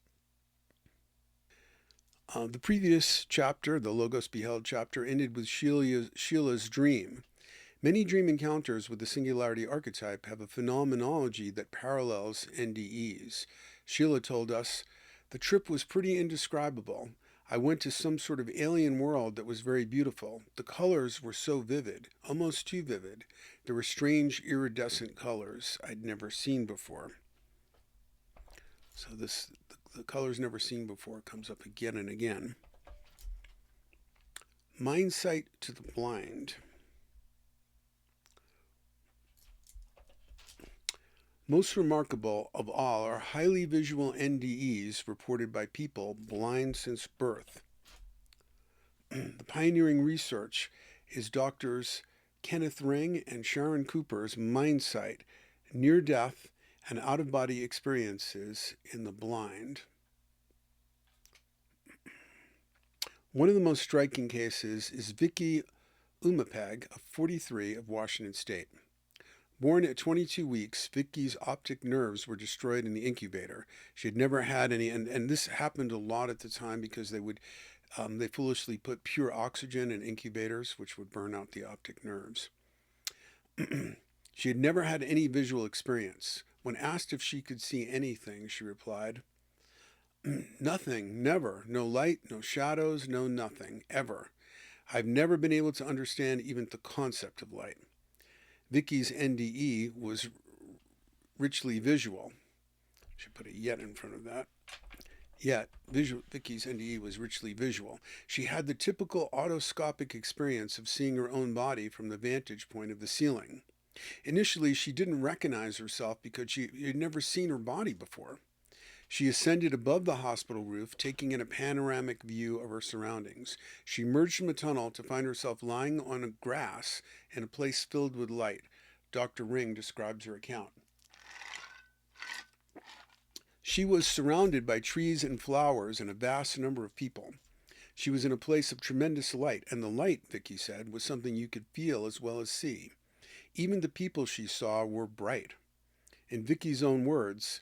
The previous chapter, the Logos Beheld chapter, ended with Sheila's dream. Many dream encounters with the Singularity archetype have a phenomenology that parallels NDEs. Sheila told us, "The trip was pretty indescribable. I went to some sort of alien world that was very beautiful. The colors were so vivid, almost too vivid. There were strange iridescent colors I'd never seen before." So the colors never seen before comes up again and again. Mind sight to the blind. Most remarkable of all are highly visual NDEs reported by people blind since birth. The pioneering research is Doctors Kenneth Ring and Sharon Cooper's mind sight, near death, and out-of-body experiences in the blind. One of the most striking cases is Vicky Umapeg, 43, of Washington State. Born at 22 weeks, Vicky's optic nerves were destroyed in the incubator. She had never had any, and this happened a lot at the time because they foolishly put pure oxygen in incubators, which would burn out the optic nerves. She had never had any visual experience. When asked if she could see anything, she replied, "Nothing, never. No light, no shadows, no nothing, ever. I've never been able to understand even the concept of light." Vicky's NDE was richly visual. Should put a yet in front of that. Yet, Vicky's NDE was richly visual. She had the typical autoscopic experience of seeing her own body from the vantage point of the ceiling. Initially, she didn't recognize herself because she had never seen her body before. She ascended above the hospital roof, taking in a panoramic view of her surroundings. She emerged from a tunnel to find herself lying on a grass in a place filled with light. Dr. Ring describes her account. She was surrounded by trees and flowers and a vast number of people. She was in a place of tremendous light, and the light, Vicky said, was something you could feel as well as see. Even the people she saw were bright. In Vicky's own words,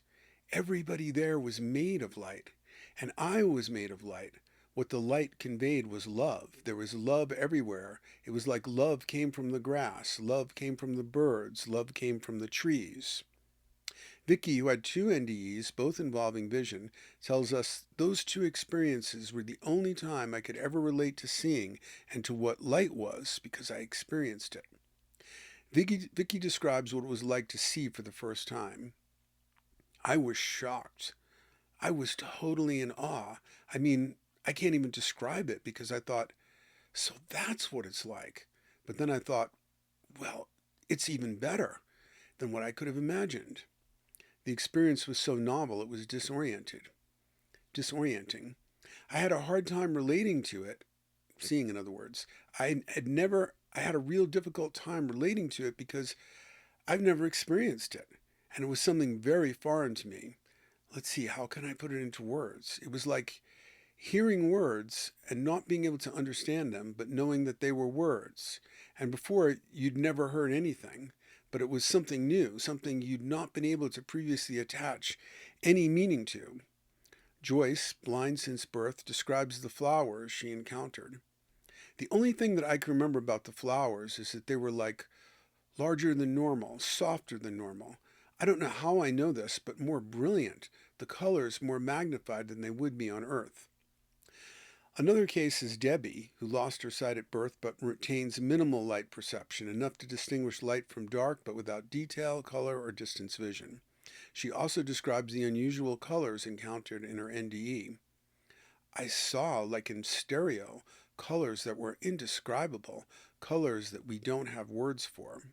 "Everybody there was made of light, and I was made of light. What the light conveyed was love. There was love everywhere. It was like love came from the grass, love came from the birds, love came from the trees." Vicky, who had two NDEs, both involving vision, tells us those two experiences were the only time I could ever relate to seeing and to what light was because I experienced it. Vicky describes what it was like to see for the first time. "I was shocked. I was totally in awe. I mean, I can't even describe it because I thought, so that's what it's like. But then I thought, well, it's even better than what I could have imagined." The experience was so novel it was disorienting. I had a hard time relating to it, seeing in other words. I had a real difficult time relating to it because I've never experienced it. And it was something very foreign to me. Let's see, how can I put it into words? It was like hearing words and not being able to understand them, but knowing that they were words. And before, you'd never heard anything. But it was something new, something you'd not been able to previously attach any meaning to. Joyce, blind since birth, describes the flowers she encountered. "The only thing that I can remember about the flowers is that they were like larger than normal, softer than normal. I don't know how I know this, but more brilliant, the colors more magnified than they would be on Earth." Another case is Debbie, who lost her sight at birth but retains minimal light perception, enough to distinguish light from dark but without detail, color, or distance vision. She also describes the unusual colors encountered in her NDE. "I saw, like in stereo, colors that were indescribable, colors that we don't have words for."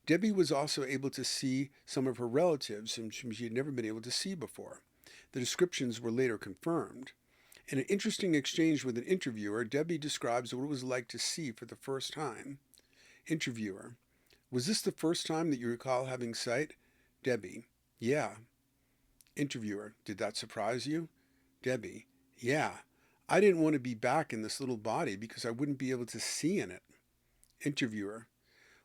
Debbie was also able to see some of her relatives whom she had never been able to see before. The descriptions were later confirmed. In an interesting exchange with an interviewer, Debbie describes what it was like to see for the first time. Interviewer: "Was this the first time that you recall having sight?" Debbie: "Yeah." Interviewer: "Did that surprise you?" Debbie: "Yeah. I didn't want to be back in this little body because I wouldn't be able to see in it." Interviewer: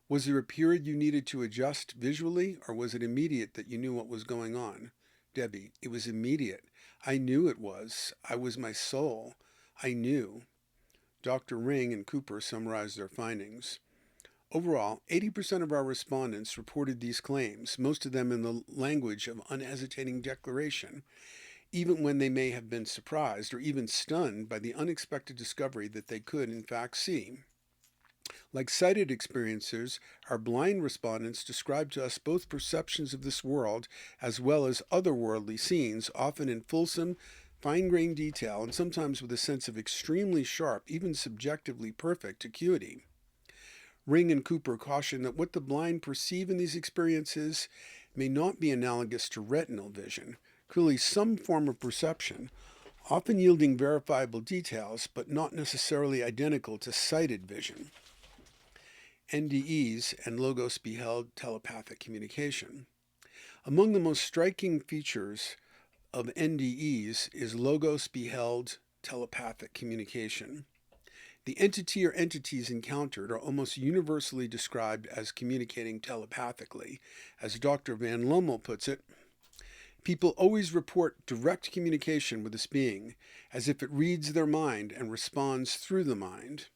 "Was there a period you needed to adjust visually, or was it immediate that you knew what was going on?" Debbie: "It was immediate. I knew it was. I was my soul. I knew." Dr. Ring and Cooper summarized their findings. Overall, 80% of our respondents reported these claims, most of them in the language of unhesitating declaration, even when they may have been surprised or even stunned by the unexpected discovery that they could in fact see. Like sighted experiencers, our blind respondents described to us both perceptions of this world as well as otherworldly scenes, often in fulsome, fine-grained detail and sometimes with a sense of extremely sharp, even subjectively perfect acuity. Ring and Cooper caution that what the blind perceive in these experiences may not be analogous to retinal vision, clearly some form of perception, often yielding verifiable details, but not necessarily identical to sighted vision. NDEs and Logos Beheld telepathic communication. Among the most striking features of NDEs is Logos Beheld telepathic communication. The entity or entities encountered are almost universally described as communicating telepathically. As Dr. Van Lommel puts it, "People always report direct communication with this being, as if it reads their mind and responds through the mind."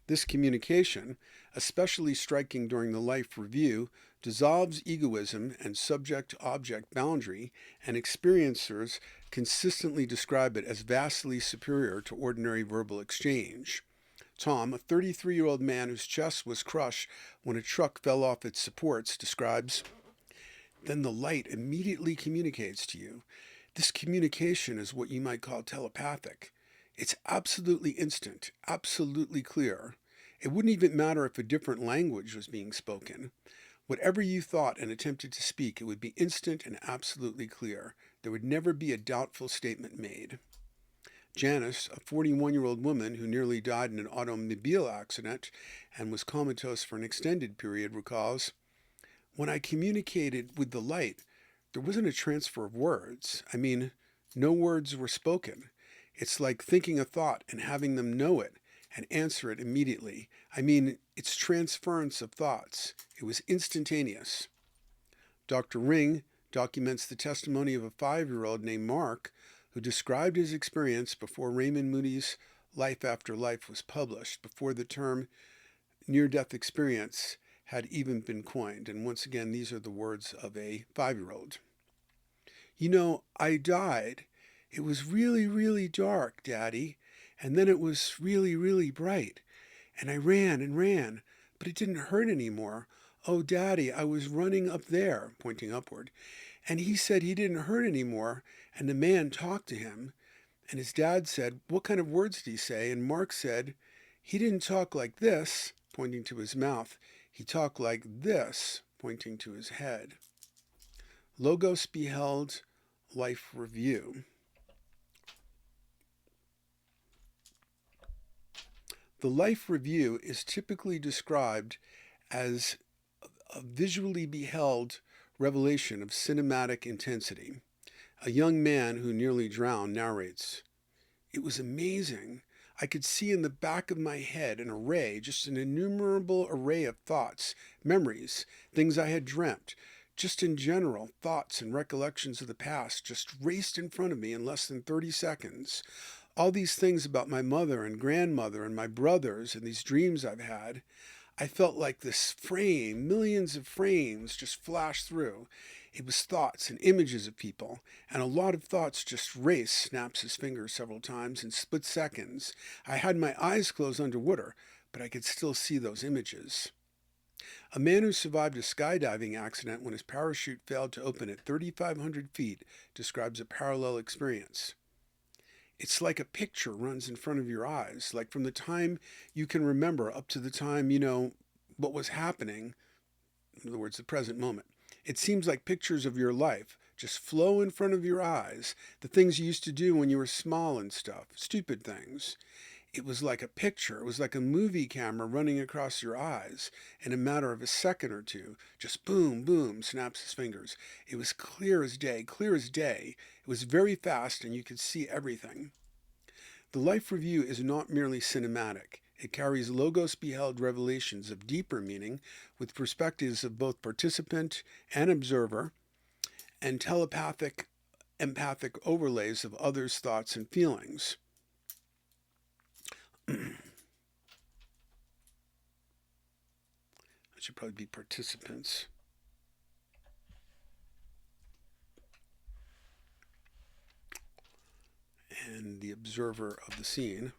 This communication, especially striking during the life review, dissolves egoism and subject-object boundary, and experiencers consistently describe it as vastly superior to ordinary verbal exchange. Tom, a 33-year-old man whose chest was crushed when a truck fell off its supports, describes, "Then the light immediately communicates to you. This communication is what you might call telepathic. It's absolutely instant, absolutely clear. It wouldn't even matter if a different language was being spoken. Whatever you thought and attempted to speak, it would be instant and absolutely clear. There would never be a doubtful statement made." Janice, a 41-year-old woman who nearly died in an automobile accident and was comatose for an extended period, recalls, "When I communicated with the light, there wasn't a transfer of words. I mean, no words were spoken. It's like thinking a thought and having them know it and answer it immediately. I mean, it's transference of thoughts. It was instantaneous." Dr. Ring documents the testimony of a 5-year-old named Mark who described his experience before Raymond Moody's Life After Life was published, before the term near-death experience had even been coined. And once again, these are the words of a 5-year-old. "You know, I died. It was really, really dark, Daddy, and then it was really, really bright. And I ran and ran, but it didn't hurt anymore. Oh, Daddy, I was running up there," pointing upward, "and he said he didn't hurt anymore, and the man talked to him. And his dad said, 'What kind of words did he say?' And Mark said, 'He didn't talk like this,' pointing to his mouth. 'He talked like this,' pointing to his head." Logos Beheld Life Review. The life review is typically described as a visually beheld revelation of cinematic intensity. A young man who nearly drowned narrates, "It was amazing. I could see in the back of my head an array, just an innumerable array of thoughts, memories, things I had dreamt, just in general, thoughts and recollections of the past just raced in front of me in less than 30 seconds. All these things about my mother and grandmother and my brothers and these dreams I've had. I felt like this frame, millions of frames just flashed through. It was thoughts and images of people, and a lot of thoughts just raced," snaps his fingers several times, "in split seconds. I had my eyes closed underwater, but I could still see those images." A man who survived a skydiving accident when his parachute failed to open at 3,500 feet describes a parallel experience. "It's like a picture runs in front of your eyes, like from the time you can remember up to the time you know what was happening, in other words, the present moment. It seems like pictures of your life just flow in front of your eyes, the things you used to do when you were small and stuff, stupid things. It was like a picture. It was like a movie camera running across your eyes in a matter of a second or two. Just boom, boom," snaps his fingers. "It was clear as day, clear as day. It was very fast and you could see everything." The life review is not merely cinematic. It carries logos beheld revelations of deeper meaning with perspectives of both participant and observer and telepathic, empathic overlays of others' thoughts and feelings. That should probably be participants. And the observer of the scene.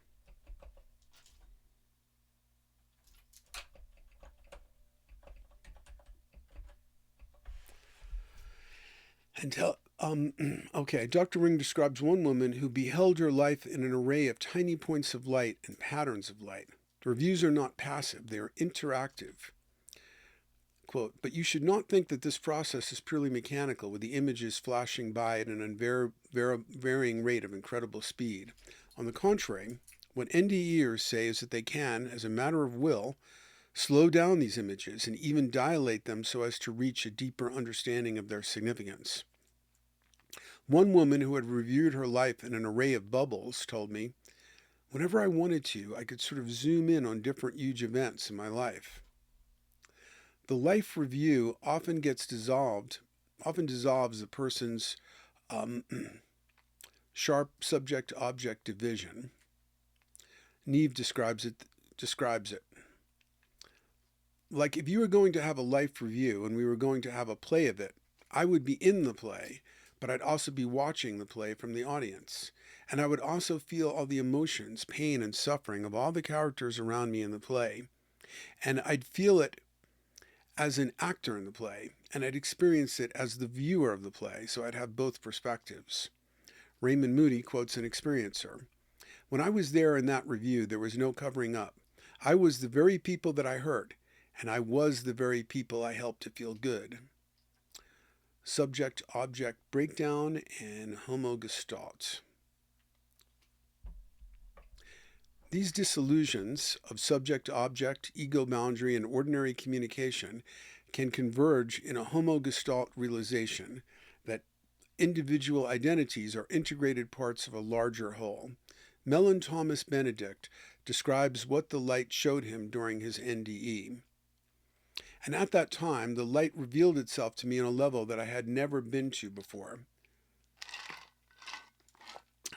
Okay, Dr. Ring describes one woman who beheld her life in an array of tiny points of light and patterns of light. The reviews are not passive, they are interactive. Quote, "But you should not think that this process is purely mechanical, with the images flashing by at an unvarying rate of incredible speed. On the contrary, what NDEers say is that they can, as a matter of will, slow down these images and even dilate them so as to reach a deeper understanding of their significance. One woman who had reviewed her life in an array of bubbles told me, whenever I wanted to, I could sort of zoom in on different huge events in my life. The life review often dissolves the person's sharp subject-object division. Neve describes it describes it. Like if you were going to have a life review and we were going to have a play of it, I would be in the play, but I'd also be watching the play from the audience. And I would also feel all the emotions, pain, and suffering of all the characters around me in the play. And I'd feel it as an actor in the play, and I'd experience it as the viewer of the play, so I'd have both perspectives. Raymond Moody quotes an experiencer. When I was there in that review, there was no covering up. I was the very people that I hurt, and I was the very people I helped to feel good. Subject-object breakdown and homogestalt. These disillusions of subject-object, ego boundary, and ordinary communication can converge in a homogestalt realization that individual identities are integrated parts of a larger whole. Mellon Thomas Benedict describes what the light showed him during his NDE. And at that time, the light revealed itself to me on a level that I had never been to before.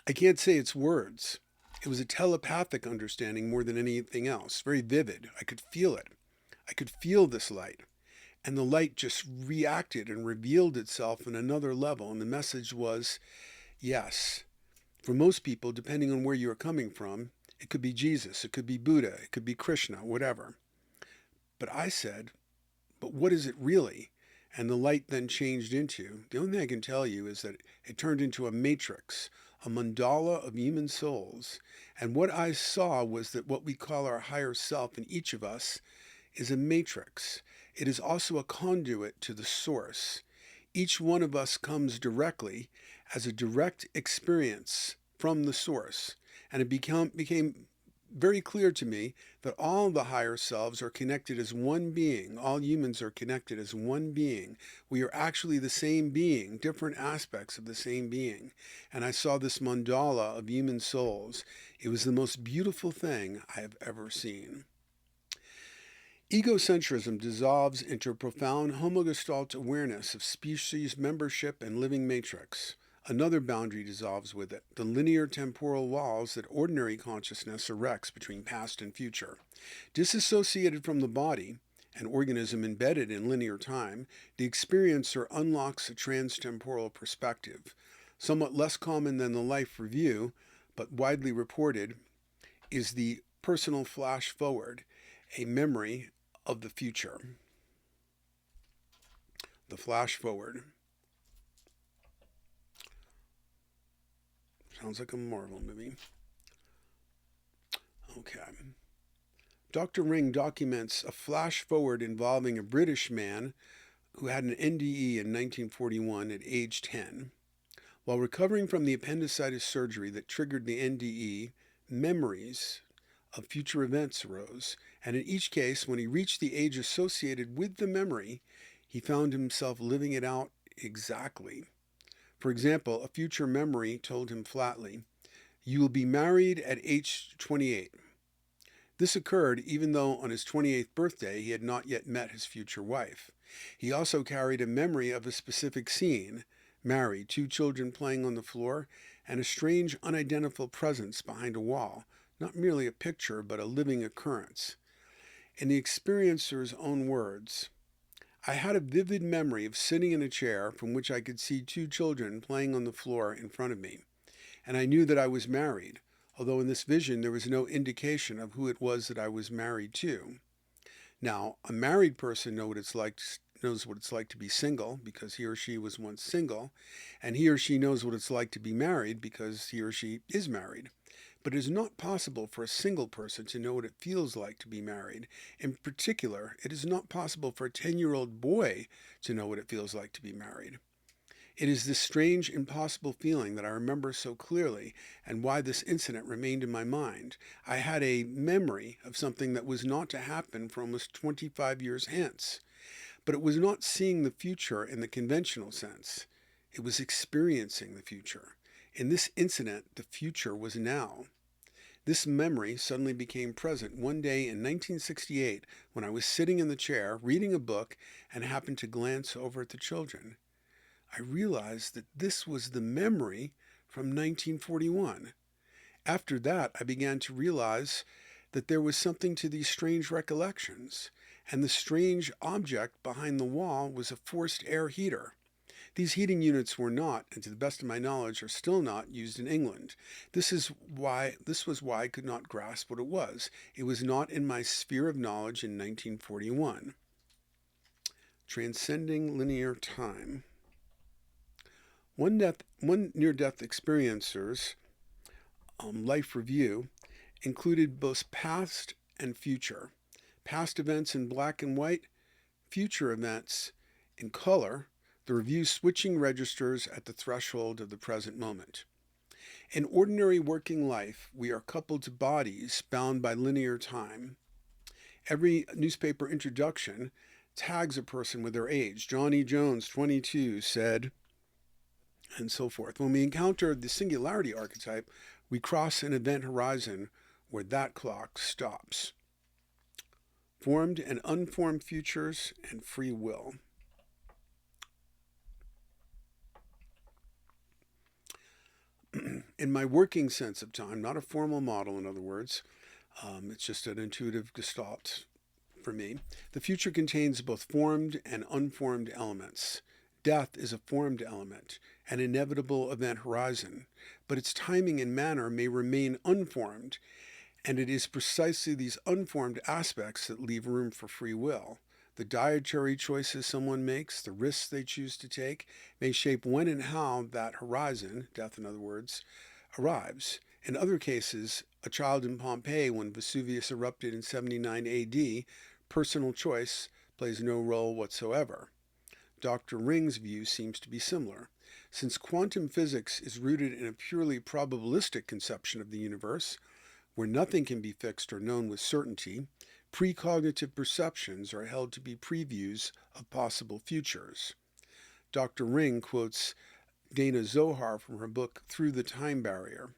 I can't say it's words. It was a telepathic understanding more than anything else, very vivid. I could feel it. I could feel this light. And the light just reacted and revealed itself on another level. And the message was, yes. For most people, depending on where you're coming from, it could be Jesus, it could be Buddha, it could be Krishna, whatever. But I said, but what is it really? And the light then changed into, the only thing I can tell you is that it turned into a matrix, a mandala of human souls. And what I saw was that what we call our higher self in each of us is a matrix. It is also a conduit to the source. Each one of us comes directly as a direct experience from the source. And it became very clear to me that all the higher selves are connected as one being. All humans are connected as one being. We are actually the same being, different aspects of the same being. And I saw this mandala of human souls. It was the most beautiful thing I have ever seen. Egocentrism dissolves into a profound homogestalt awareness of species membership and living matrix. Another boundary dissolves with it, the linear temporal walls that ordinary consciousness erects between past and future. Disassociated from the body, an organism embedded in linear time, the experiencer unlocks a transtemporal perspective. Somewhat less common than the life review, but widely reported, is the personal flash forward, a memory of the future. The flash forward. Sounds like a Marvel movie. Okay. Dr. Ring documents a flash forward involving a British man who had an NDE in 1941 at age 10. While recovering from the appendicitis surgery that triggered the NDE, memories of future events arose, and in each case, when he reached the age associated with the memory, he found himself living it out exactly. For example, a future memory told him flatly, "You will be married at age 28. This occurred even though on his 28th birthday he had not yet met his future wife. He also carried a memory of a specific scene, married, 2 children playing on the floor, and a strange unidentifiable presence behind a wall, not merely a picture but a living occurrence. In the experiencer's own words, I had a vivid memory of sitting in a chair from which I could see 2 children playing on the floor in front of me, and I knew that I was married, although in this vision there was no indication of who it was that I was married to. Now, a married person knows what it's like to be single because he or she was once single, and he or she knows what it's like to be married because he or she is married. But it is not possible for a single person to know what it feels like to be married. In particular, it is not possible for a 10-year-old boy to know what it feels like to be married. It is this strange, impossible feeling that I remember so clearly and why this incident remained in my mind. I had a memory of something that was not to happen for almost 25 years hence. But it was not seeing the future in the conventional sense. It was experiencing the future. In this incident, the future was now. This memory suddenly became present one day in 1968 when I was sitting in the chair reading a book and happened to glance over at the children. I realized that this was the memory from 1941. After that, I began to realize that there was something to these strange recollections, and the strange object behind the wall was a forced air heater. These heating units were not, and to the best of my knowledge are still not, used in England. This was why I could not grasp what it was. It was not in my sphere of knowledge in 1941. Transcending linear time. One near-death experiencer's life review included both past and future. Past events in black and white, future events in color, the review switching registers at the threshold of the present moment. In ordinary working life, we are coupled to bodies bound by linear time. Every newspaper introduction tags a person with their age. Johnny Jones, 22, said, and so forth. When we encounter the singularity archetype, we cross an event horizon where that clock stops. Formed and unformed futures and free will. In my working sense of time, not a formal model, in other words, it's just an intuitive gestalt for me, the future contains both formed and unformed elements. Death is a formed element, an inevitable event horizon, but its timing and manner may remain unformed, and it is precisely these unformed aspects that leave room for free will. The dietary choices someone makes, the risks they choose to take, may shape when and how that horizon, death in other words, arrives. In other cases, a child in Pompeii when Vesuvius erupted in 79 AD, personal choice plays no role whatsoever. Dr. Ring's view seems to be similar. Since quantum physics is rooted in a purely probabilistic conception of the universe, where nothing can be fixed or known with certainty, precognitive perceptions are held to be previews of possible futures. Dr. Ring quotes Dana Zohar from her book Through the Time Barrier.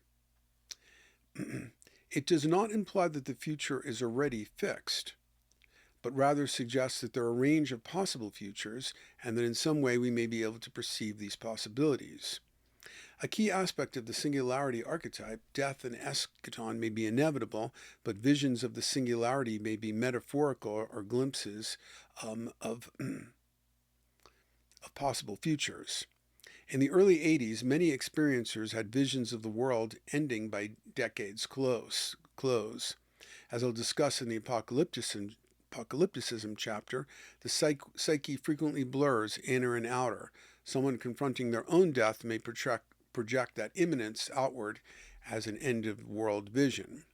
It does not imply that the future is already fixed, but rather suggests that there are a range of possible futures and that in some way we may be able to perceive these possibilities. A key aspect of the singularity archetype, death and eschaton may be inevitable, but visions of the singularity may be metaphorical or glimpses of possible futures. In the early 80s, many experiencers had visions of the world ending by decade's close. As I'll discuss in the Apocalypticism chapter, the psyche frequently blurs inner and outer. Someone confronting their own death may project that imminence outward as an end-of-world vision.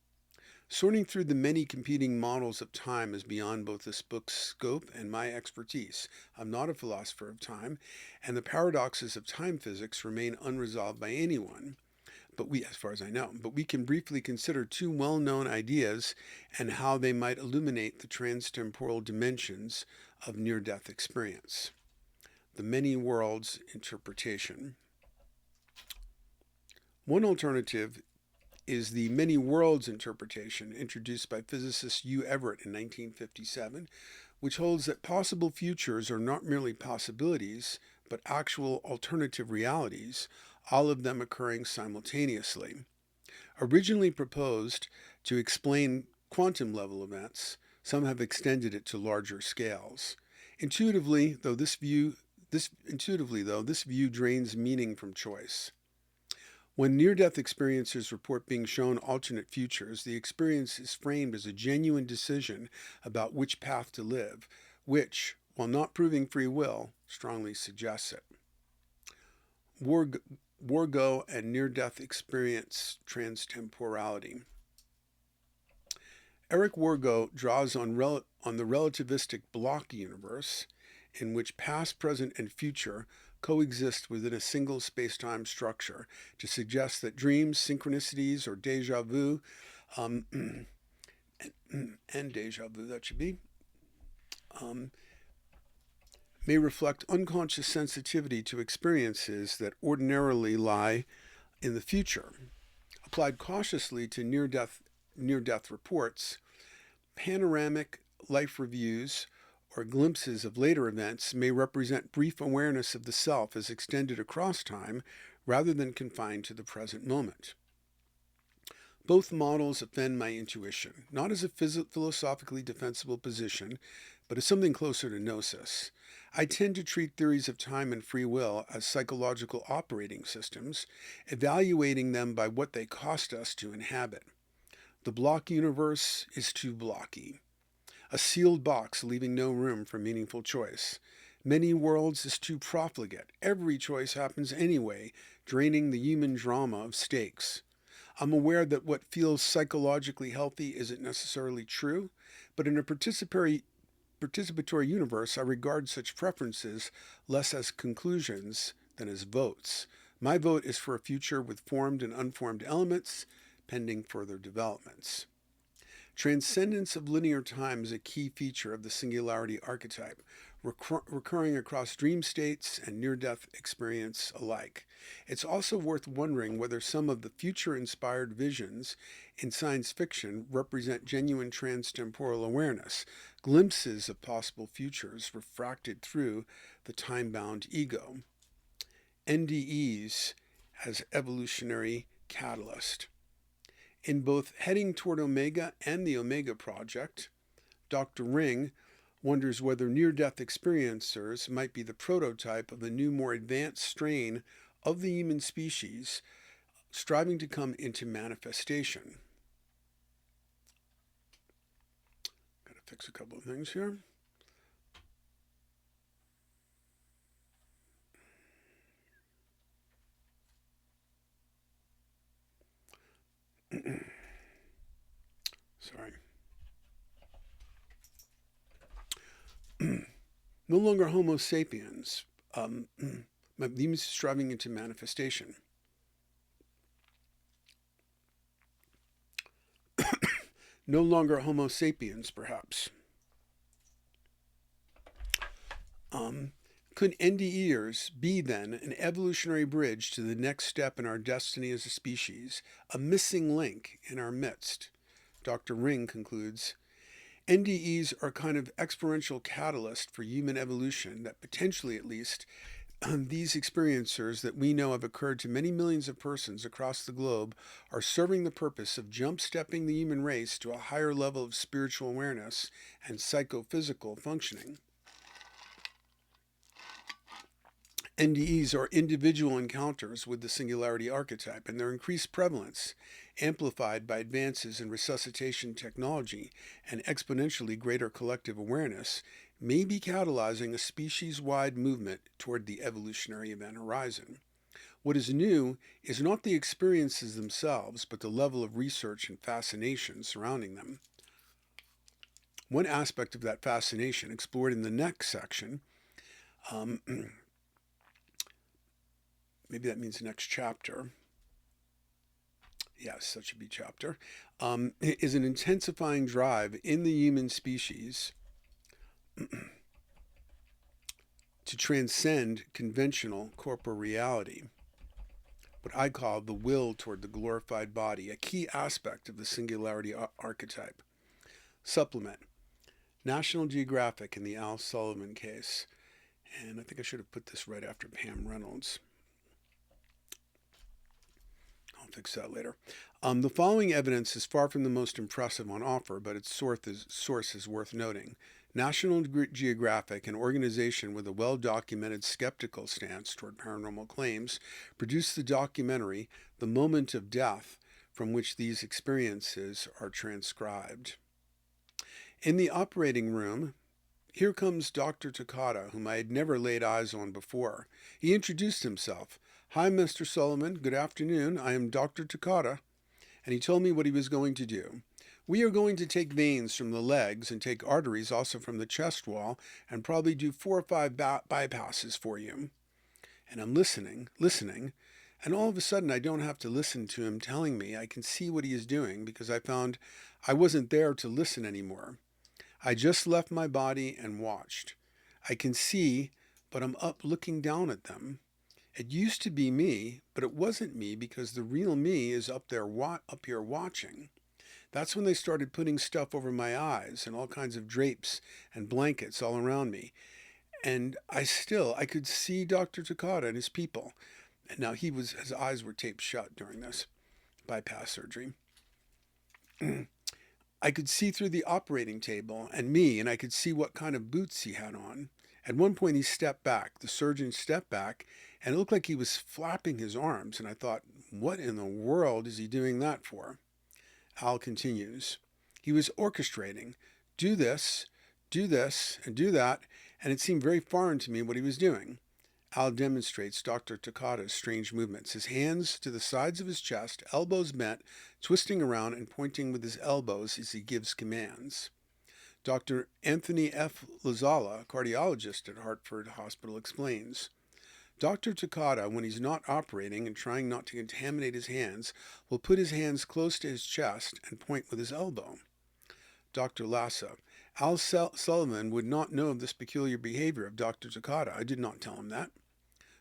Sorting through the many competing models of time is beyond both this book's scope and my expertise. I'm not a philosopher of time, and the paradoxes of time physics remain unresolved by anyone, as far as I know. But we can briefly consider two well-known ideas and how they might illuminate the transtemporal dimensions of near-death experience. The many worlds interpretation. One alternative is the many worlds interpretation introduced by physicist Hugh Everett in 1957, which holds that possible futures are not merely possibilities, but actual alternative realities, all of them occurring simultaneously. Originally proposed to explain quantum level events, some have extended it to larger scales. Intuitively, though, this view drains meaning from choice. When near-death experiencers report being shown alternate futures, the experience is framed as a genuine decision about which path to live, which, while not proving free will, strongly suggests it. Wargo and near-death experience transtemporality. Eric Wargo draws on the relativistic block universe, in which past, present, and future coexist within a single space-time structure, to suggest that dreams, synchronicities, or déjà vu, and déjà vu, that should be, may reflect unconscious sensitivity to experiences that ordinarily lie in the future. Applied cautiously to near-death reports, panoramic life reviews or glimpses of later events may represent brief awareness of the self as extended across time rather than confined to the present moment. Both models offend my intuition, not as a philosophically defensible position, but as something closer to gnosis. I tend to treat theories of time and free will as psychological operating systems, evaluating them by what they cost us to inhabit. The block universe is too blocky, a sealed box leaving no room for meaningful choice. Many worlds is too profligate. Every choice happens anyway, draining the human drama of stakes. I'm aware that what feels psychologically healthy isn't necessarily true, but in a participatory universe, I regard such preferences less as conclusions than as votes. My vote is for a future with formed and unformed elements, pending further developments. Transcendence of linear time is a key feature of the Singularity archetype, recurring across dream states and near-death experience alike. It's also worth wondering whether some of the future-inspired visions in science fiction represent genuine transtemporal awareness, glimpses of possible futures refracted through the time-bound ego. NDEs as evolutionary catalyst. In both Heading Toward Omega and the Omega Project, Dr. Ring wonders whether near-death experiencers might be the prototype of a new, more advanced strain of the human species striving to come into manifestation. Got to fix a couple of things here. Sorry. No longer Homo sapiens. My demons striving into manifestation. No longer Homo sapiens, perhaps. Could NDEers be then an evolutionary bridge to the next step in our destiny as a species, a missing link in our midst? Dr. Ring concludes, NDEs are a kind of experiential catalyst for human evolution that potentially, at least, these experiencers that we know have occurred to many millions of persons across the globe are serving the purpose of jump-stepping the human race to a higher level of spiritual awareness and psychophysical functioning. NDEs are individual encounters with the Singularity archetype, and their increased prevalence, amplified by advances in resuscitation technology and exponentially greater collective awareness, may be catalyzing a species-wide movement toward the evolutionary event horizon. What is new is not the experiences themselves, but the level of research and fascination surrounding them. One aspect of that fascination, explored in the next section, maybe that means next chapter. Yes, that should be chapter. Is an intensifying drive in the human species to transcend conventional corporal reality. What I call the will toward the glorified body, a key aspect of the Singularity archetype. Supplement. National Geographic in the Al Sullivan case. And I think I should have put this right after Pam Reynolds. I'll fix that later. The following evidence is far from the most impressive on offer, but its source is worth noting. National Geographic, an organization with a well-documented skeptical stance toward paranormal claims, produced the documentary The Moment of Death, from which these experiences are transcribed. In the operating room, here comes Dr. Takata, whom I had never laid eyes on before. He introduced himself. Hi, Mr. Sullivan. Good afternoon. I am Dr. Takata. And he told me what he was going to do. We are going to take veins from the legs and take arteries also from the chest wall and probably do 4 or 5 bypasses for you. And I'm listening, and all of a sudden I don't have to listen to him telling me. I can see what he is doing because I found I wasn't there to listen anymore. I just left my body and watched. I can see, but I'm up looking down at them. It used to be me, but it wasn't me because the real me is up here watching. That's when they started putting stuff over my eyes and all kinds of drapes and blankets all around me. And I could see Dr. Takata and his people. And now his eyes were taped shut during this bypass surgery. I could see through the operating table and me, and I could see what kind of boots he had on. At one point, he stepped back. The surgeon stepped back, and it looked like he was flapping his arms. And I thought, what in the world is he doing that for? Al continues. He was orchestrating. Do this, and do that, and it seemed very foreign to me what he was doing. Al demonstrates Dr. Takata's strange movements, his hands to the sides of his chest, elbows bent, twisting around and pointing with his elbows as he gives commands. Dr. Anthony F. Lazala, cardiologist at Hartford Hospital, explains. Dr. Takata, when he's not operating and trying not to contaminate his hands, will put his hands close to his chest and point with his elbow. Dr. Lassa. Al Sullivan would not know of this peculiar behavior of Dr. Takata. I did not tell him that.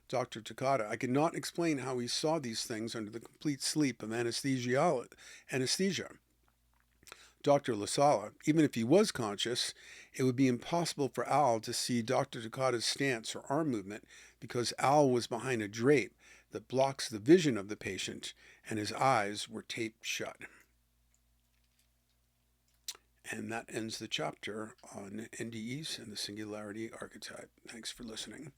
Dr. Takata. I could not explain how he saw these things under the complete sleep of anesthesia. Dr. Lasala. Even if he was conscious, it would be impossible for Al to see Dr. Takata's stance or arm movement because Al was behind a drape that blocks the vision of the patient and his eyes were taped shut. And that ends the chapter on NDEs and the Singularity Archetype. Thanks for listening.